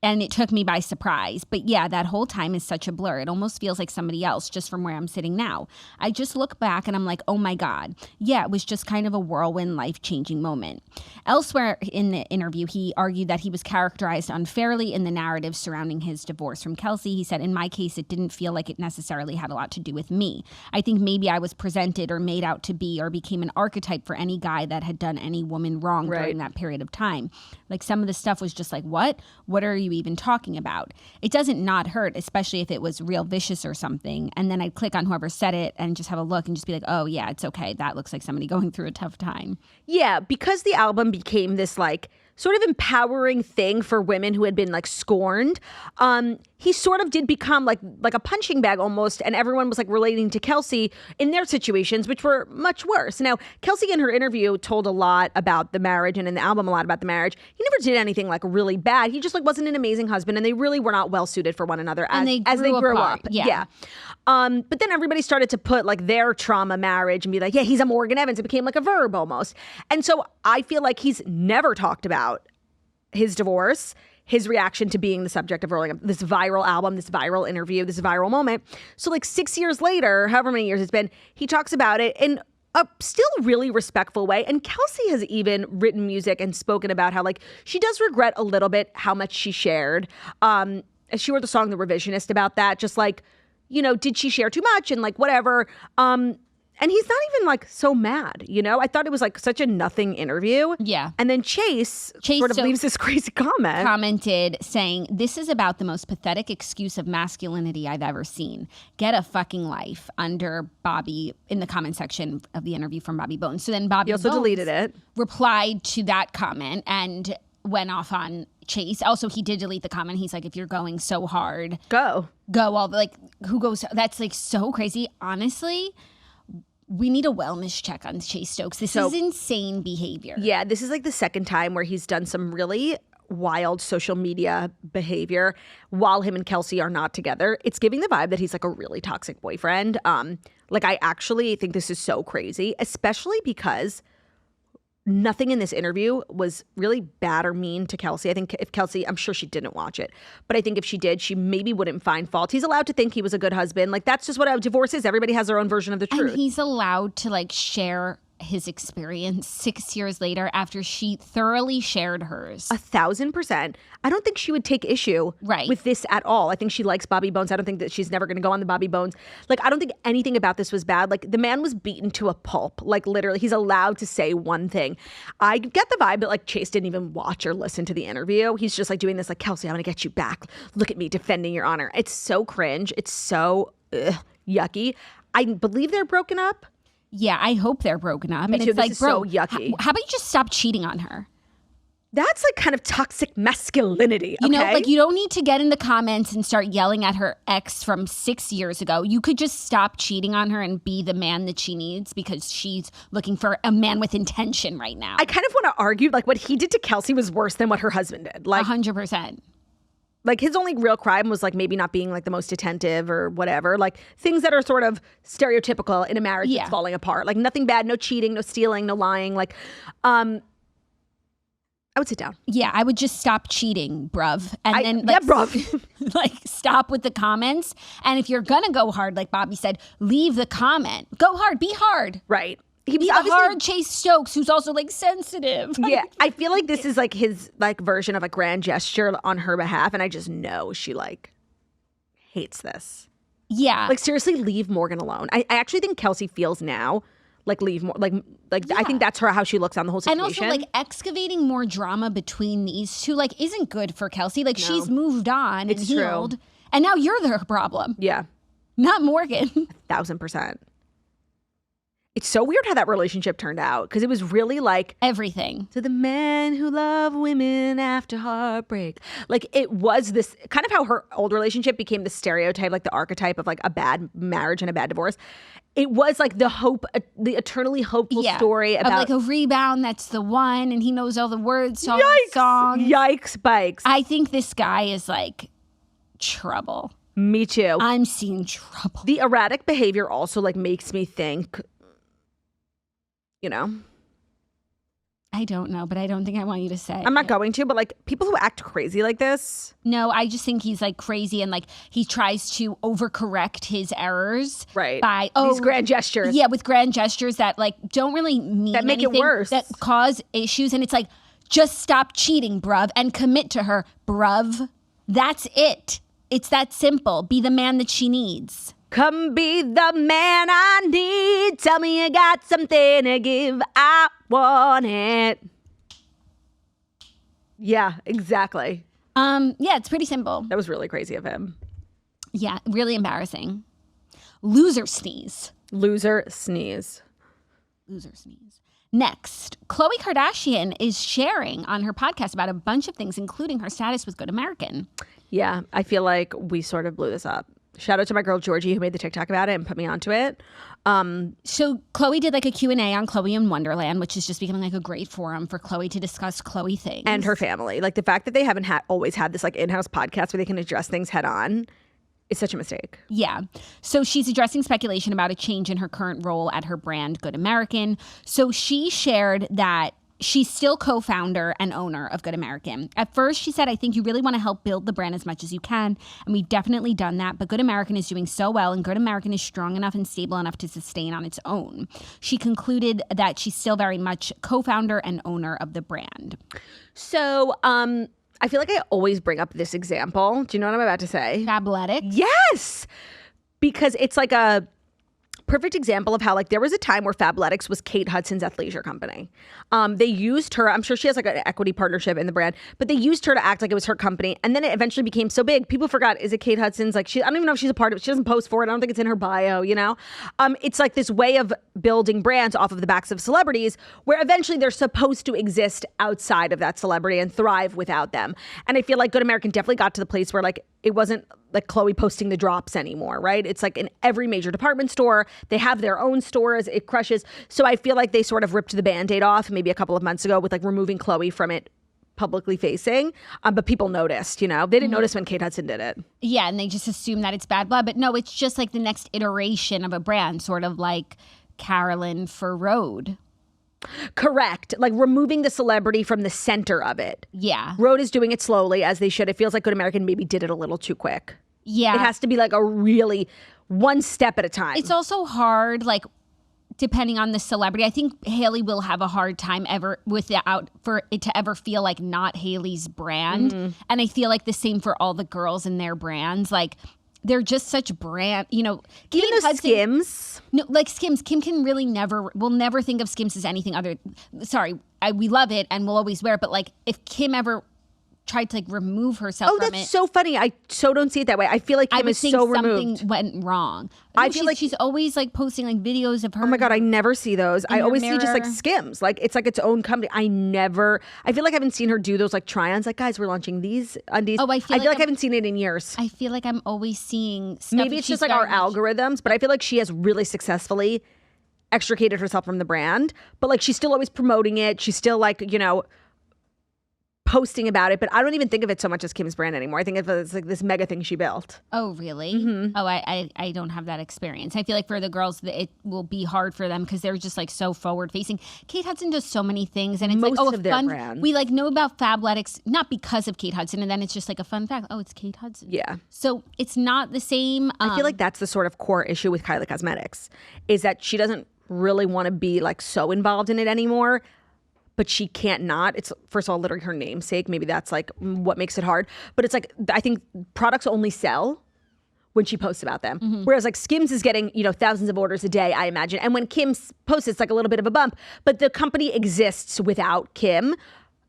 And it took me by surprise. But yeah, that whole time is such a blur. It almost feels like somebody else just from where I'm sitting now. I just look back and I'm like, oh my God. Yeah, it was just kind of a whirlwind, life-changing moment. Elsewhere in the interview, he argued that he was characterized unfairly in the narrative surrounding his divorce from Kelsea. He said, in my case, it didn't feel like it necessarily had a lot to do with me. I think maybe I was presented or made out to be or became an archetype for any guy that had done any woman wrong during that period of time. Like some of the stuff was just like, what? What are you even talking about? It doesn't not hurt, especially if it was real vicious or something. And then I'd click on whoever said it and just have a look and just be like, oh yeah, it's okay. That looks like somebody going through a tough time. Yeah, because the album became this like sort of empowering thing for women who had been like scorned. He sort of did become like a punching bag almost, and everyone was like relating to Kelsea in their situations, which were much worse. Now, Kelsea in her interview told a lot about the marriage, and in the album a lot about the marriage. He never did anything like really bad. He just like wasn't an amazing husband, and they really were not well suited for one another as they grew apart. up. Yeah. But then everybody started to put like their trauma marriage and be like, yeah, he's a Morgan Evans. It became like a verb almost. And so I feel like he's never talked about his divorce, his reaction to being the subject of rolling up this viral album, this viral interview, this viral moment. So like 6 years later, however many years it's been, he talks about it in a still really respectful way. And Kelsea has even written music and spoken about how like she does regret a little bit how much she shared. She wrote the song The Revisionist about that, just like, you know, did she share too much and like whatever. And And he's not even like so mad, you know? I thought it was like such a nothing interview. Yeah. And then Chase sort of leaves this crazy comment. Commented saying, "This is about the most pathetic excuse of masculinity I've ever seen. Get a fucking life," under Bobby in the comment section of the interview from Bobby Bones. So then Bobby also Bones deleted it. Replied to that comment and went off on Chase. Also, he did delete the comment. He's like, "If you're going so hard, go all like who goes?" That's like so crazy. Honestly, we need a wellness check on Chase Stokes. This is insane behavior. Yeah, this is like the second time where he's done some really wild social media behavior while him and Kelsea are not together. It's giving the vibe that he's like a really toxic boyfriend. Like I actually think this is so crazy, especially because nothing in this interview was really bad or mean to Kelsea. I think if Kelsea, I'm sure she didn't watch it, but I think if she did, she maybe wouldn't find fault. He's allowed to think he was a good husband. Like that's just what a divorce is. Everybody has their own version of the truth. And he's allowed to like share his experience 6 years later after she thoroughly shared hers. 1,000%. I don't think she would take issue with this at all. I think she likes Bobby Bones. I don't think that she's never going to go on the Bobby Bones. Like, I don't think anything about this was bad. Like, the man was beaten to a pulp. Like, literally, he's allowed to say one thing. I get the vibe that, like, Chase didn't even watch or listen to the interview. He's just, like, doing this, like, Kelsea, I'm going to get you back. Look at me defending your honor. It's so cringe. It's so yucky. I believe they're broken up. Yeah, I hope they're broken up. Me and too. it's This like, is bro, so yucky. How about you just stop cheating on her? That's like kind of toxic masculinity. You know, like you don't need to get in the comments and start yelling at her ex from 6 years ago. You could just stop cheating on her and be the man that she needs because she's looking for a man with intention right now. I kind of want to argue like what he did to Kelsea was worse than what her husband did. Like 100%. Like his only real crime was like maybe not being like the most attentive or whatever. Like things that are sort of stereotypical in a marriage that's falling apart. Like nothing bad, no cheating, no stealing, no lying. Like, I would sit down. Yeah, I would just stop cheating, bruv. And then like, bruv. like stop with the comments. And if you're gonna go hard, like Bobby said, leave the comment. Go hard, be hard. Right. He was a hard Chase Stokes, who's also like sensitive. Yeah, I feel like this is like his like version of a grand gesture on her behalf, and I just know she like hates this. Yeah, like seriously, leave Morgan alone. I actually think Kelsea feels now like leave more I think that's how she looks on the whole situation. And also like excavating more drama between these two like isn't good for Kelsea. Like she's moved on and healed, and now you're the problem. Yeah, not Morgan. 1,000%. It's so weird how that relationship turned out because it was really like everything. To the men who love women after heartbreak. Like it was this kind of how her old relationship became the stereotype, like the archetype of like a bad marriage and a bad divorce. It was like the hope, the eternally hopeful story about of like a rebound that's the one and he knows all the words to all the songs. Yikes bikes. I think this guy is like trouble. Me too. I'm seeing trouble. The erratic behavior also like makes me think, you know, I don't know, but I don't think I want you to say. I'm not going to, but like people who act crazy like this. No, I just think he's like crazy and like he tries to overcorrect his errors. Right. By these grand gestures. Yeah, with grand gestures that like don't really mean that make anything, it worse. That cause issues. And it's like, just stop cheating, bruv, and commit to her, bruv. That's it. It's that simple. Be the man that she needs. Come be the man I need. Tell me you got something to give. I want it. Yeah, exactly. Yeah, it's pretty simple. That was really crazy of him. Yeah, really embarrassing. Loser sneeze. Loser sneeze. Loser sneeze. Next, Khloé Kardashian is sharing on her podcast about a bunch of things, including her status with Good American. Yeah, I feel like we sort of blew this up. Shout out to my girl Georgie who made the TikTok about it and put me onto it. So Khloé did like a Q&A on Khloé in Wonderland, which is just becoming like a great forum for Khloé to discuss Khloé things. And her family. Like the fact that they haven't always had this like in-house podcast where they can address things head on is such a mistake. Yeah. So she's addressing speculation about a change in her current role at her brand Good American. So she shared that she's still co-founder and owner of Good American. At first, she said, I think you really want to help build the brand as much as you can. And we've definitely done that. But Good American is doing so well, and Good American is strong enough and stable enough to sustain on its own. She concluded that she's still very much co-founder and owner of the brand. So, I feel like I always bring up this example. Do you know what I'm about to say? Fabletics? Yes! Because it's like a perfect example of how like there was a time where Fabletics was Kate Hudson's athleisure company. They used her. I'm sure she has like an equity partnership in the brand, but they used her to act like it was her company. And then it eventually became so big, people forgot, is it Kate Hudson's? Like I don't even know if she's a part of it. She doesn't post for it. I don't think it's in her bio, you know? It's like this way of building brands off of the backs of celebrities where eventually they're supposed to exist outside of that celebrity and thrive without them. And I feel like Good American definitely got to the place where like it wasn't like Khloé posting the drops anymore, right? It's like in every major department store, they have their own stores, it crushes. So I feel like they sort of ripped the Band-Aid off maybe a couple of months ago with like removing Khloé from it publicly facing. But people noticed, you know? They didn't notice when Kate Hudson did it. Yeah, and they just assume that it's bad blood. But no, it's just like the next iteration of a brand, sort of like Carolyn for Rhode. Correct. Like removing the celebrity from the center of it. Yeah. Rhode is doing it slowly as they should. It feels like Good American maybe did it a little too quick. Yeah. It has to be like a really one step at a time. It's also hard, like, depending on the celebrity. I think Hailey will have a hard time ever without for it to ever feel like not Hailey's brand. And I feel like the same for all the girls in their brands. Like, they're just such brand, you know. Even though Skims. No, like Skims. Kim can really we'll never think of Skims as anything other. Sorry, we love it and we'll always wear it. But like, if Kim ever tried to like remove herself from it. Oh, that's so funny. I so don't see it that way. I feel like Kim is so removed. Something went wrong. I feel like she's always like posting like videos of her. Oh my God, I never see those. I always see just like Skims. Like it's like its own company. I feel like I haven't seen her do those like try-ons. Like, guys, we're launching these undies. Oh, I feel like I haven't seen it in years. I feel like I'm always seeing stuff. Maybe it's just like our algorithms, but I feel like she has really successfully extricated herself from the brand. But like she's still always promoting it. She's still like, you know, posting about it, but I don't even think of it so much as Kim's brand anymore. I think of it as like this mega thing she built. Oh, really? Oh, I don't have that experience. I feel like for the girls, it will be hard for them because they're just like so forward facing. Kate Hudson does so many things, and it's most like, of their brand. We like know about Fabletics not because of Kate Hudson, and then it's just like a fun fact. Oh, it's Kate Hudson. Yeah. So it's not the same. I feel like that's the sort of core issue with Kylie Cosmetics is that she doesn't really want to be like so involved in it anymore. But she can't not. It's, first of all, literally her namesake. Maybe that's like what makes it hard. But it's like, I think products only sell when she posts about them. Whereas like Skims is getting, you know, thousands of orders a day, I imagine. And when Kim posts, it's like a little bit of a bump. But the company exists without Kim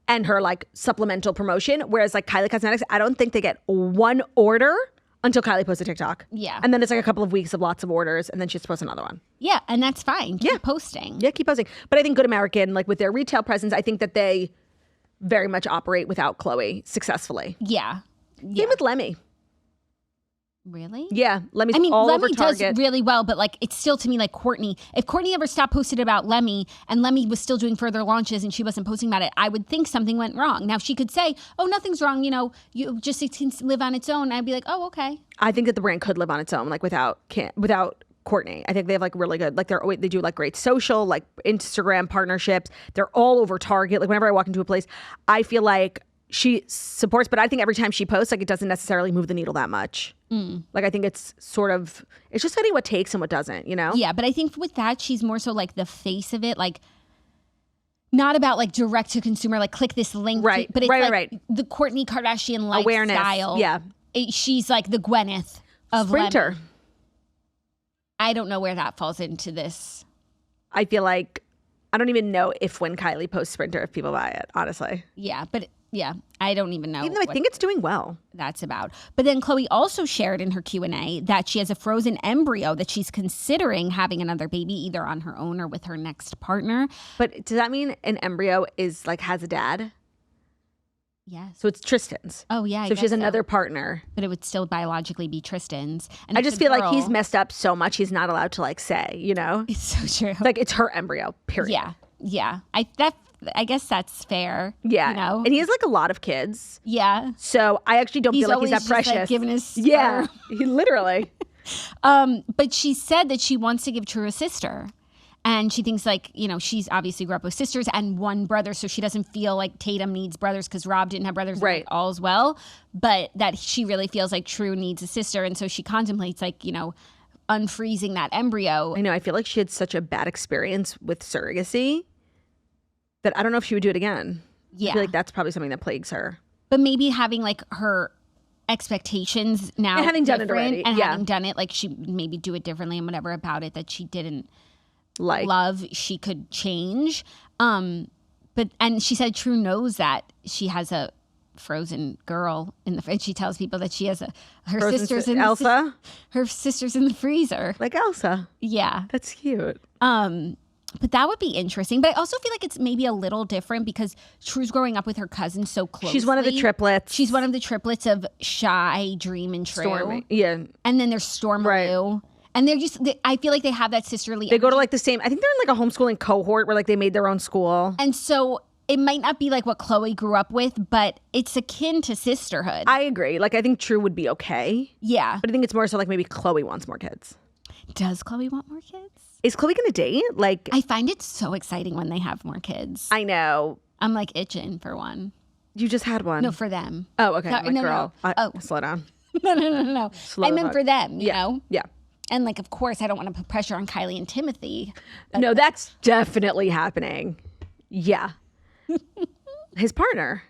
and her like supplemental promotion. Whereas like Kylie Cosmetics, I don't think they get one order until Kylie posts a TikTok. Yeah. And then it's like a couple of weeks of lots of orders, and then she has to post another one. Yeah, and that's fine. Keep posting. Yeah, keep posting. But I think Good American, like with their retail presence, I think that they very much operate without Khloé successfully. Yeah. Same with Lemmy. Really? Yeah, Lemmy's all over Lemmy Target. does really well, but like it's still to me like Kourtney. If Kourtney ever stopped posting about Lemmy and Lemmy was still doing further launches and she wasn't posting about it, I would think something went wrong. Now she could say, "Oh, nothing's wrong. You know, it can live on its own." I'd be like, "Oh, okay." I think that the brand could live on its own, like without Kourtney. I think they have like really good, like they do like great social, like Instagram partnerships. They're all over Target. Like whenever I walk into a place, I feel like she supports, but I think every time she posts, like it doesn't necessarily move the needle that much. Like I think it's sort of, it's just finding what takes and what doesn't, you know? Yeah, but I think with that, she's more so like the face of it, like not about like direct to consumer, like click this link. Right, but it's right. The Kourtney Kardashian lifestyle. Awareness, yeah. She's like the Gwyneth of Sprinter. Lemmy. I don't know where that falls into this. I feel like, I don't even know if when Kylie posts Sprinter, if people buy it, honestly. Yeah, but yeah, I don't even know. Even though I think it's doing well. That's about. But then Khloé also shared in her Q&A that she has a frozen embryo that she's considering having another baby either on her own or with her next partner. But does that mean an embryo is like has a dad? Yes. So it's Tristan's. Oh, yeah. So if she has another partner. But it would still biologically be Tristan's. And I just feel like he's messed up so much he's not allowed to like say, you know? It's so true. Like it's her embryo, period. Yeah. Yeah. I guess that's fair. Yeah. You know? And he has like a lot of kids. Yeah. So I actually don't feel like he's that always just, precious. like, giving his sperm. Yeah. He literally. But she said that she wants to give True a sister. And she thinks like, you know, she's obviously grew up with sisters and one brother. So she doesn't feel like Tatum needs brothers because Rob didn't have brothers. Right. Like, all's well. But that she really feels like True needs a sister. And so she contemplates like, you know, unfreezing that embryo. I know. I feel like she had such a bad experience with surrogacy that I don't know if she would do it again. Yeah. I feel like that's probably something that plagues her. But maybe having like her expectations now. And having done it different, already. And Yeah. having done it, like she maybe do it differently and whatever about it that she didn't Like, love, she could change. And she said True knows that she has a frozen girl in the fridge. She tells people that she has her Frozen sister's si- in Elsa? her sister's in the freezer. like Elsa. Yeah. That's cute. But that would be interesting. But I also feel like it's maybe a little different because True's growing up with her cousin so closely. She's one of the triplets. She's one of the triplets of Shy, Dream, and True. Stormy. Yeah. And then there's Stormaloo. And they're just, I feel like they have that sisterly They go to energy. like the same, I think they're in like a homeschooling cohort where like they made their own school. And so it might not be like what Khloé grew up with, but it's akin to sisterhood. I agree. Like I think True would be okay. Yeah. But I think it's more so like maybe Khloé wants more kids. Does Khloé want more kids? Is Khloé going to date? Like, I find it so exciting when they have more kids. I know. I'm like itching for one. You just had one. No, for them. Oh, okay. No, Like, no, girl. no. Oh. Slow down. No. I meant down. for them, you know? Yeah. And like, of course, I don't want to put pressure on Kylie and Timothy. No, that's definitely happening. Yeah. His partner.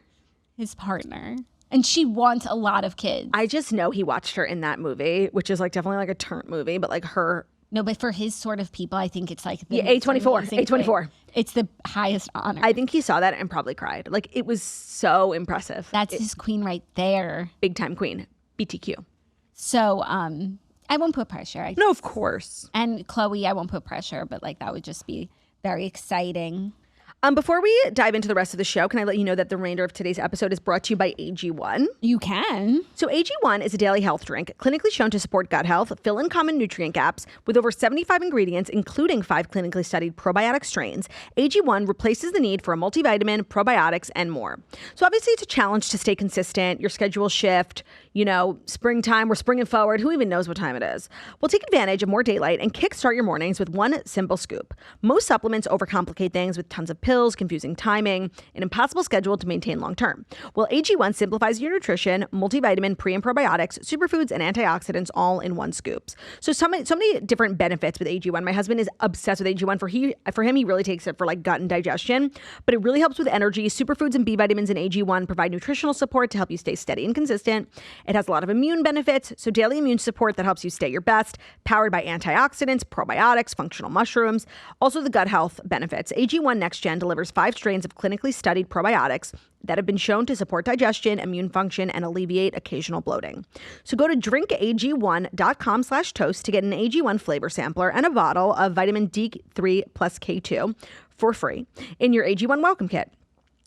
His partner. And she wants a lot of kids. I just know he watched her in that movie, which is like definitely like a turnt movie, but like her. No, but for his sort of people, I think it's like the Yeah, most A24. amazing A24. thing. It's the highest honor. I think he saw that and probably cried. Like it was so impressive. That's his queen right there. Big time queen. BTQ. So, I won't put pressure. No, of course. And Khloé, I won't put pressure, but like that would just be very exciting. Before we dive into the rest of the show, can I let you know that the remainder of today's episode is brought to you by AG1? You can. So AG1 is a daily health drink clinically shown to support gut health, fill in common nutrient gaps with over 75 ingredients, including 5 clinically studied probiotic strains. AG1 replaces the need for a multivitamin, probiotics, and more. So obviously it's a challenge to stay consistent. Your schedule shift, you know, springtime, we're springing forward. Who even knows what time it is? Well, take advantage of more daylight and kickstart your mornings with one simple scoop. Most supplements overcomplicate things with tons of pills, confusing timing, an impossible schedule to maintain long term. Well, AG1 simplifies your nutrition, multivitamin, pre and probiotics, superfoods, and antioxidants all in one scoop. So many different benefits with AG1. My husband is obsessed with AG1. For him, he really takes it for like gut and digestion, but it really helps with energy. Superfoods and B vitamins in AG1 provide nutritional support to help you stay steady and consistent. It has a lot of immune benefits, so daily immune support that helps you stay your best, powered by antioxidants, probiotics, functional mushrooms. Also the gut health benefits. AG1 Next Gen delivers 5 strains of clinically studied probiotics that have been shown to support digestion, immune function, and alleviate occasional bloating. So go to drinkag1.com/toast to get an AG1 flavor sampler and a bottle of vitamin D3 plus K2 for free in your AG1 welcome kit.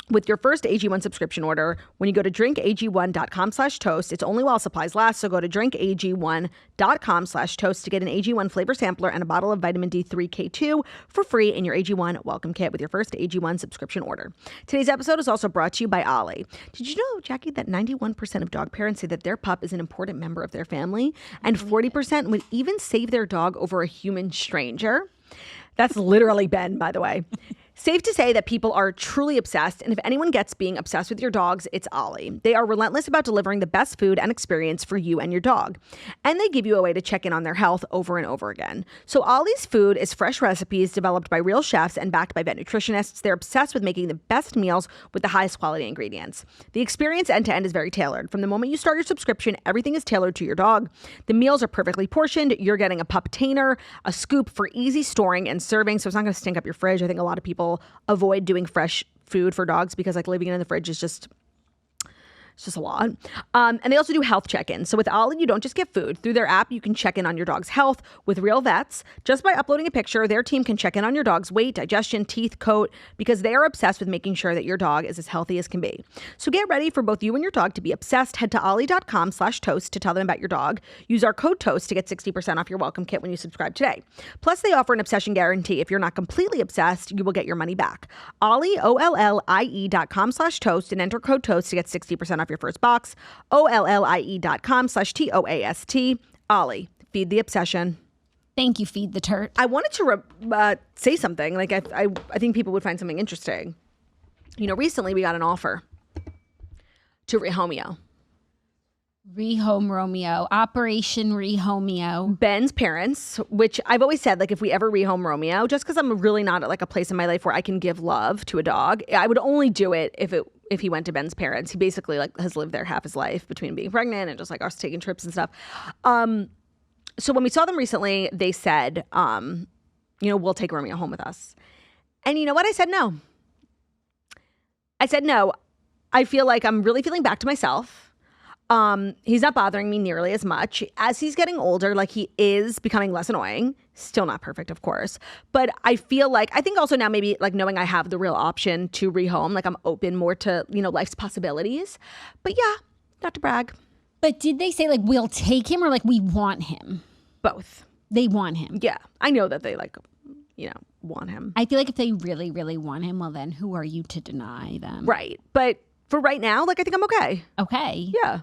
With your first AG1 subscription order, when you go to drinkag1.com/toast, it's only while supplies last. So go to drinkag1.com/toast to get an AG1 flavor sampler and a bottle of vitamin D3 K2 for free in your AG1 welcome kit with your first AG1 subscription order. Today's episode is also brought to you by Ollie. Did you know, Jackie, that 91% of dog parents say that their pup is an important member of their family, and 40% would even save their dog over a human stranger? That's literally Ben, by the way. Safe to say that people are truly obsessed, and if anyone gets being obsessed with your dogs, it's Ollie. They are relentless about delivering the best food and experience for you and your dog. And they give you a way to check in on their health over and over again. So Ollie's food is fresh recipes developed by real chefs and backed by vet nutritionists. They're obsessed with making the best meals with the highest quality ingredients. The experience end to end is very tailored. From the moment you start your subscription, everything is tailored to your dog. The meals are perfectly portioned. You're getting a pup-tainer, a scoop for easy storing and serving, so it's not going to stink up your fridge. I think a lot of people avoid doing fresh food for dogs because like leaving it in the fridge is just a lot. And they also do health check-ins. So with Ollie, you don't just get food. Through their app, you can check in on your dog's health with real vets. Just by uploading a picture, their team can check in on your dog's weight, digestion, teeth, coat, because they are obsessed with making sure that your dog is as healthy as can be. So get ready for both you and your dog to be obsessed. Head to ollie.com/toast to tell them about your dog. Use our code TOAST to get 60% off your welcome kit when you subscribe today. Plus, they offer an obsession guarantee. If you're not completely obsessed, you will get your money back. Ollie, OLLIE.com/toast and enter code TOAST to get 60% off your first box. OLLIE.com/TOAST. Ollie, feed the obsession. Thank you, Feed the Turt. I wanted to say something. Like I think people would find something interesting. You know, recently we got an offer to rehomeo. Rehome Romeo. Operation Rehomeo. Ben's parents, which I've always said, like if we ever rehome Romeo, just because I'm really not at like a place in my life where I can give love to a dog, I would only do it if if he went to Ben's parents. He basically like has lived there half his life between being pregnant and just like us taking trips and stuff. So when we saw them recently, they said, we'll take Romeo home with us. And you know what? I said no. I feel like I'm really feeling back to myself. He's not bothering me nearly as much. As he's getting older, like he is becoming less annoying. Still not perfect, of course. But I feel like, I think also now maybe like knowing I have the real option to rehome, like I'm open more to, life's possibilities. But yeah, not to brag. But did they say like we'll take him or like we want him? Both. They want him. Yeah. I know that they like, want him. I feel like if they really, really want him, well then who are you to deny them? Right. But for right now, like I think I'm okay. Okay. Yeah.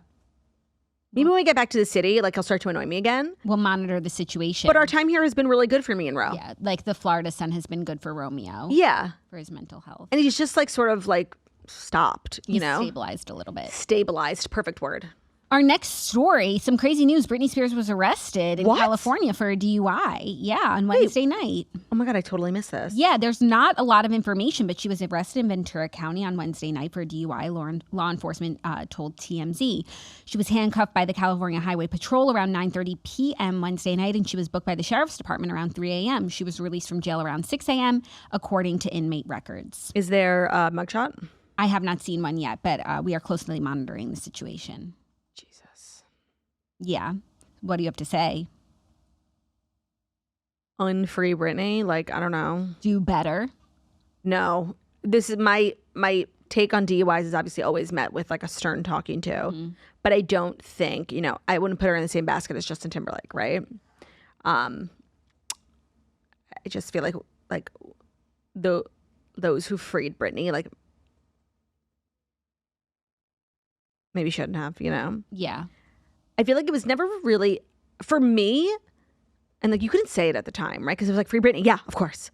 Maybe when we get back to the city, like he'll start to annoy me again. We'll monitor the situation. But our time here has been really good for me and Ro. Yeah, like the Florida sun has been good for Romeo. Yeah. For his mental health. And he's just like sort of like stopped, He's stabilized a little bit. Stabilized, perfect word. Our next story, some crazy news. Britney Spears was arrested in What? California for a DUI. Yeah, on Wednesday night. Oh my God, I totally missed this. Yeah, there's not a lot of information, but she was arrested in Ventura County on Wednesday night for a DUI, law enforcement told TMZ. She was handcuffed by the California Highway Patrol around 9:30 p.m. Wednesday night, and she was booked by the Sheriff's Department around 3 a.m. She was released from jail around 6 a.m., according to inmate records. Is there a mugshot? I have not seen one yet, but we are closely monitoring the situation. Jesus. Yeah. What do you have to say? Unfree Britney? Like, I don't know. Do better. No. This is my take on DUIs is obviously always met with like a stern talking to. Mm-hmm. But I don't think, I wouldn't put her in the same basket as Justin Timberlake, right? I just feel like those who freed Britney, like maybe shouldn't have, Yeah. I feel like it was never really, for me, and like you couldn't say it at the time, right? Because it was like, free Britney, yeah, of course.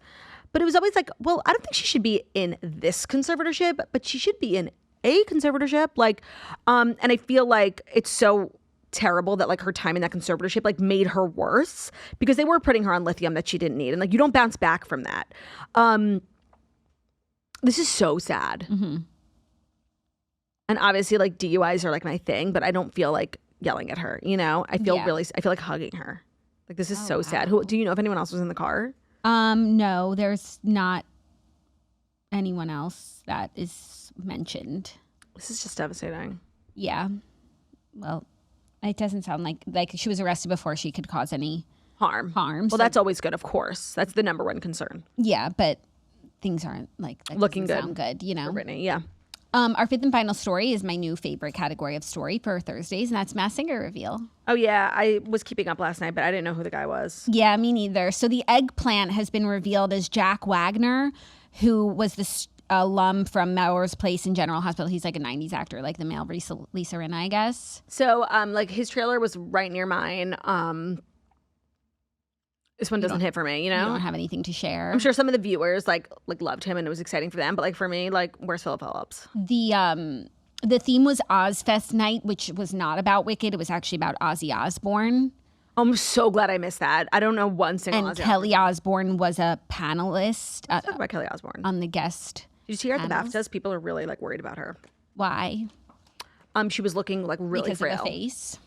But it was always like, well, I don't think she should be in this conservatorship, but she should be in a conservatorship. Like, and I feel like it's so terrible that like her time in that conservatorship like made her worse because they were putting her on lithium that she didn't need. And like, you don't bounce back from that. This is so sad. Mm-hmm. And obviously like DUIs are like my thing, but I don't feel like yelling at her, I feel I feel like hugging her. Like this is so sad. Who do you know if anyone else was in the car? No, there's not anyone else that is mentioned. This is just devastating. Yeah. Well, it doesn't sound like she was arrested before she could cause any harm. Well, so that's always good, of course. That's the number one concern. Yeah, but things aren't like that looking good. Sound good, For Britney, yeah. Our fifth and final story is my new favorite category of story for Thursdays, and that's Masked Singer reveal. Oh, yeah. I was keeping up last night, but I didn't know who the guy was. Yeah, me neither. So the Eggplant has been revealed as Jack Wagner, who was the alum from Maura's Place in General Hospital. He's like a 90s actor, like the male Lisa Rinna, I guess. So, like, his trailer was right near mine. This one doesn't hit for me, You don't have anything to share. I'm sure some of the viewers like loved him and it was exciting for them, but like for me, like where's Philip Phillips? The theme was Ozfest night, which was not about Wicked. It was actually about Ozzy Osbourne. I'm so glad I missed that. I don't know one single And Ozzy Kelly Osbourne was a panelist. Let's talk about Kelly Osbourne. On the guest. Did you see her at the panels. BAFTAs? People are really like worried about her. Why? She was looking like really because frail. Of the face?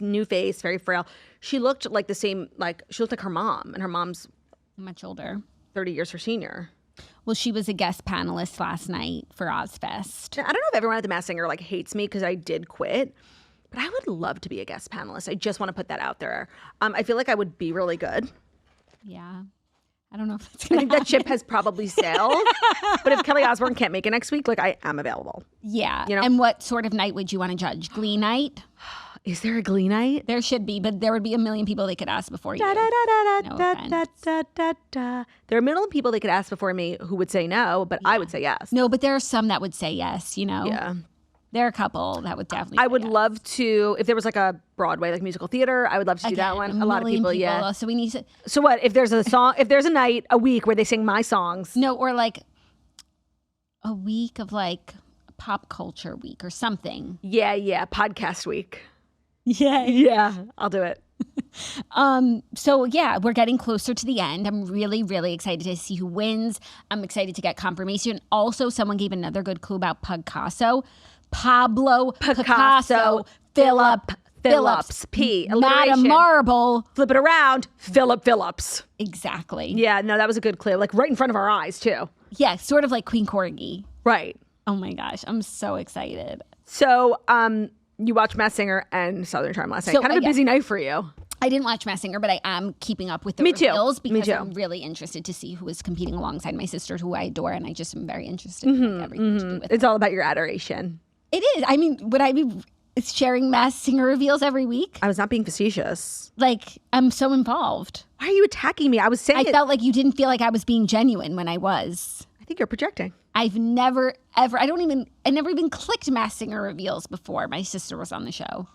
New face, very frail. She looked like the same, like she looked like her mom, and her mom's much older, 30 years her senior. Well, she was a guest panelist last night for Ozfest. I don't know if everyone at the Masked Singer like hates me because I did quit, but I would love to be a guest panelist. I just want to put that out there. I feel like I would be really good. Yeah. I don't know if that's I gonna think that ship has probably sailed. But if Kelly Osbourne can't make it next week, like I am available. Yeah. And what sort of night would you want to judge? Glee night? Is there a Glee night? There should be, but there would be a million people they could ask before you. There are a million people they could ask before me who would say no, but I would say yes. No, but there are some that would say yes, Yeah. There are a couple that would definitely I would love to, if there was like a Broadway, like musical theater, I would love to do that one. A lot of people, yeah. So we need to. So what, if there's a song, if there's a night, a week where they sing my songs. No, or like a week of like pop culture week or something. Yeah. Podcast week. Yeah. Yeah. I'll do it. So yeah, we're getting closer to the end. I'm really, really excited to see who wins. I'm excited to get confirmation. Also, someone gave another good clue about Pablo Picasso, Philip Phillips, P. Madam Marble. Flip it around, Philip Phillips. Exactly. Yeah, no, that was a good clue. Like right in front of our eyes too. Yeah, sort of like Queen Corgi. Right. Oh my gosh, I'm so excited. So, you watched Masked Singer and Southern Charm last night. So, kind of a busy night for you. I didn't watch Masked Singer, but I am keeping up with the Me too. reveals because Me too. I'm really interested to see who is competing alongside my sister, who I adore, and I just am very interested in everything to do with It's all about your adoration. it. Is. I mean, would I be sharing Masked Singer reveals every week? I was not being facetious. Like, I'm so involved. Why are you attacking me? I was saying I felt like you didn't feel like I was being genuine when I was. I think you're projecting. I've never, ever, I never even clicked Masked Singer reveals before my sister was on the show.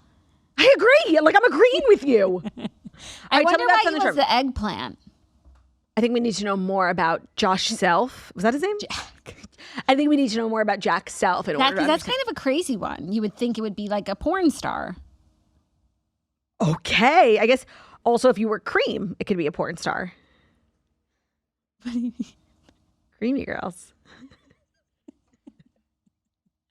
I agree. Like, I'm agreeing with you. I wonder why he Southern was Charm. the eggplant. I think we need to know more about Josh Self. Was that his name? Jack. I think we need to know more about Jack Self in order to That's understand. kind of a crazy one. You would think it would be like a porn star. Okay. I guess also if you were Cream, it could be a porn star. Creamy girls.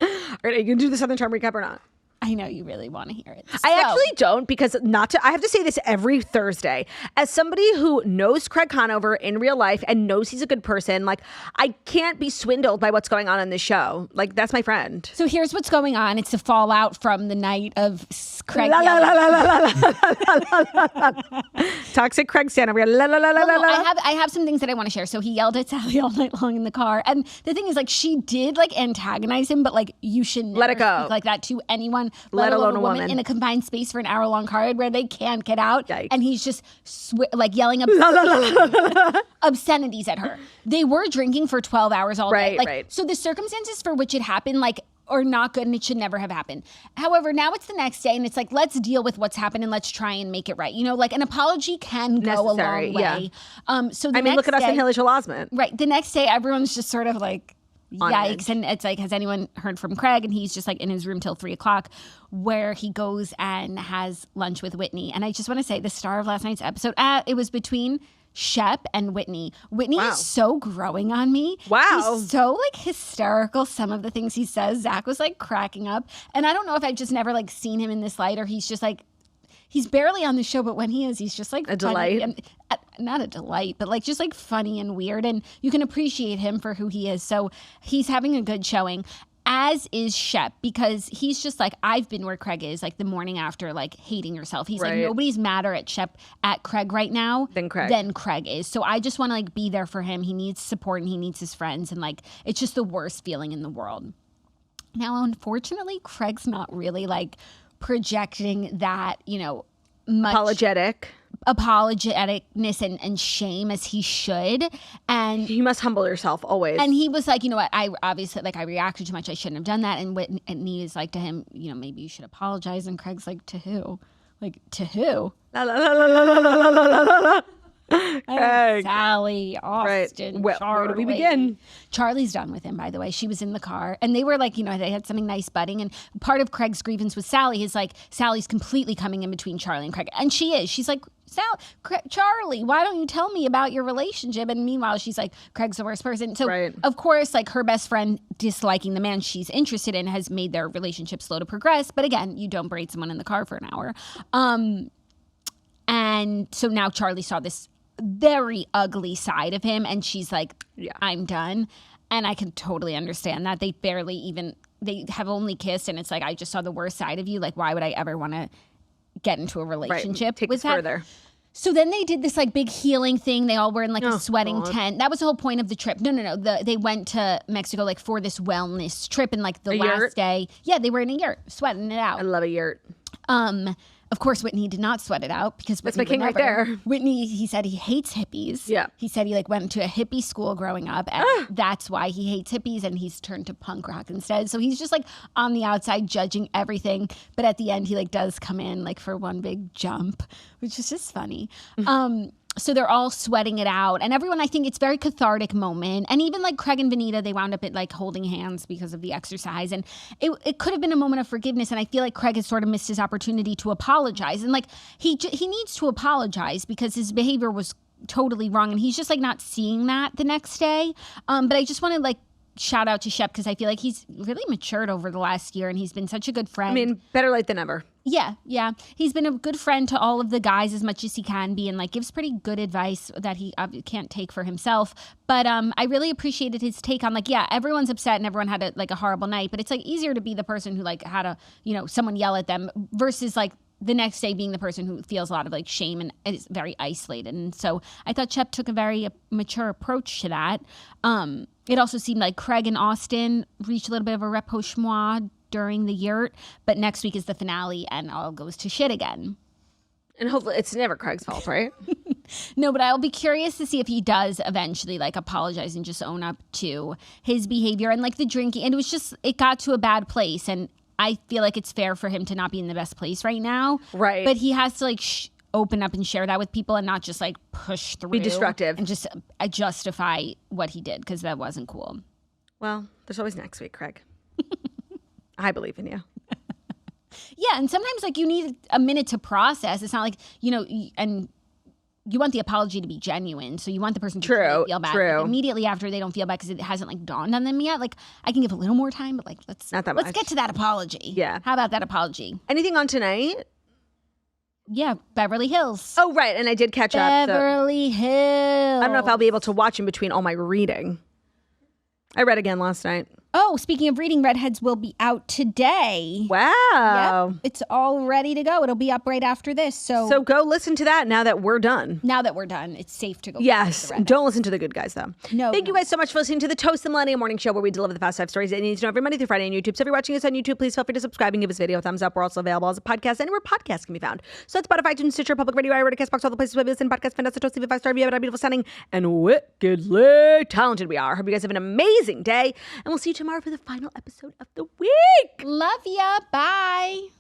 All right, are you going to do the Southern Charm recap or not? I know you really want to hear it. I actually don't, because I have to say this every Thursday. As somebody who knows Craig Conover in real life and knows he's a good person, like, I can't be swindled by what's going on in this show. Like, that's my friend. So here's what's going on. It's the fallout from the night of Craig La, la, yelling. la, la, la, la, la. Toxic Craig Santa. La, la, la, la, la, No, la. I have some things that I want to share. So he yelled at Sally all night long in the car. And the thing is, like, she did, like, antagonize him, but, like, you should never Let it go. speak like that to anyone, Let alone a woman. in a confined space for an hour-long car ride where they can't get out. Yikes. And he's just, like, yelling obscenities at her. They were drinking for 12 hours all Right, day. Like, right. So the circumstances for which it happened, like, are not good and it should never have happened. However, now it's the next day and it's like, let's deal with what's happened and let's try and make it right. You know, like an apology can go Necessary, a long way. So the Look at us in Hilly Joel Osment. Right. The next day, everyone's just sort of like, On yikes. edge. And it's like, has anyone heard from Craig? And he's just like in his room till 3:00, where he goes and has lunch with Whitney. And I just want to say the star of last night's episode, it was between Shep and Whitney. Whitney Wow. is so growing on me. Wow. He's so like hysterical. Some of the things he says, Zach was like cracking up. And I don't know if I've just never like seen him in this light or he's just like, he's barely on the show, but when he is, he's just like A funny delight. and, not a delight, but like just like funny and weird. And you can appreciate him for who he is. So he's having a good showing, as is Shep, because he's just like, I've been where Craig is, like the morning after, like hating yourself. He's like, Right. nobody's madder at Craig right now Than Craig is. So I just want to like be there for him. He needs support and he needs his friends. And like, it's just the worst feeling in the world. Now, unfortunately, Craig's not really like projecting that, you know, much apologeticness and shame as he should. And You must humble yourself always. and he was like, you know what, I obviously like I reacted too much. I shouldn't have done that. And Whitney is like to him, you know, maybe you should apologize. And Craig's like, to who? Like, to who? La, la, la, la, la, la, la, la, la, la. Craig. Sally, Austin, Where Charlie. do we begin? Charlie's done with him, by the way. She was in the car. And they were like, you know, they had something nice budding. And part of Craig's grievance with Sally is like, Sally's completely coming in between Charlie and Craig. And she is. She's like, Charlie, why don't you tell me about your relationship? And meanwhile, she's like, Craig's the worst person. So, Right. of course, like her best friend disliking the man she's interested in has made their relationship slow to progress. But again, you don't braid someone in the car for an hour. And so now Charlie saw this very ugly side of him. And she's like, Yeah. I'm done. And I can totally understand that. They have only kissed. And it's like, I just saw the worst side of you. Like, why would I ever want to get into a relationship Take with this that? further. So then they did this like big healing thing. They all were in like a sweating God. tent. That was the whole point of the trip. No. They went to Mexico like for this wellness trip, and like the last yurt? day, yeah, they were in a yurt sweating it out. I love a yurt. Of course, Whitney did not sweat it out because That's Whitney my would king right never. there. Whitney, he said he hates hippies. Yeah. He said he like went to a hippie school growing up, and that's why he hates hippies, and he's turned to punk rock instead. So he's just like on the outside judging everything, but at the end he like does come in like for one big jump, which is just funny. So they're all sweating it out. And everyone, I think it's very cathartic moment. And even like Craig and Vanita, they wound up at like holding hands because of the exercise. And it could have been a moment of forgiveness. And I feel like Craig has sort of missed his opportunity to apologize. And like he needs to apologize because his behavior was totally wrong. And he's just like not seeing that the next day. But I just want to like shout out to Shep because I feel like he's really matured over the last year and he's been such a good friend. I mean, better late than never. Yeah. He's been a good friend to all of the guys as much as he can be and like gives pretty good advice that he can't take for himself. But I really appreciated his take on like, yeah, everyone's upset and everyone had a horrible night, but it's like easier to be the person who like had someone yell at them versus like the next day being the person who feels a lot of like shame and is very isolated. And so I thought Shep took a very mature approach to that. It also seemed like Craig and Austin reached a little bit of a rapprochement during the yurt, but next week is the finale and all goes to shit again. And hopefully it's never Craig's fault, right? No, but I'll be curious to see if he does eventually like apologize and just own up to his behavior and like the drinking. And it got to a bad place. And I feel like it's fair for him to not be in the best place right now. Right. But he has to like open up and share that with people and not just like push through. Be destructive. And just justify what he did because that wasn't cool. Well, there's always next week, Craig. I believe in you. Yeah, and sometimes like you need a minute to process. It's not like, and you want the apology to be genuine. So you want the person to really feel bad. True. Like, immediately after they don't feel bad because it hasn't like dawned on them yet. Like I can give a little more time, but like let's get to that apology. Yeah. How about that apology? Anything on tonight? Yeah, Beverly Hills. Oh, right. And I did catch up. Beverly Hills. I don't know if I'll be able to watch in between all my reading. I read again last night. Oh, speaking of reading, Redheads will be out today. Wow. Yep, it's all ready to go. It'll be up right after this. So go listen to that now that we're done. Now that we're done, it's safe to go. Yes. Don't listen to the good guys, though. No. Thank you guys so much for listening to the Toast the Millennium Morning Show, where we deliver the fast 5 stories that you need to know every Monday through Friday on YouTube. So if you're watching us on YouTube, please feel free to subscribe and give this video a thumbs up. We're also available as a podcast anywhere podcasts can be found. So that's Spotify, iTunes, Stitcher, Public Radio, iRadio, Castbox, all the places where we listen. Podcast, find us at Toast, leave a 5-star review. Have a beautiful, stunning, and wickedly talented we are. Hope you guys have an amazing day, and we'll see you tomorrow for the final episode of the week. Love ya. Bye.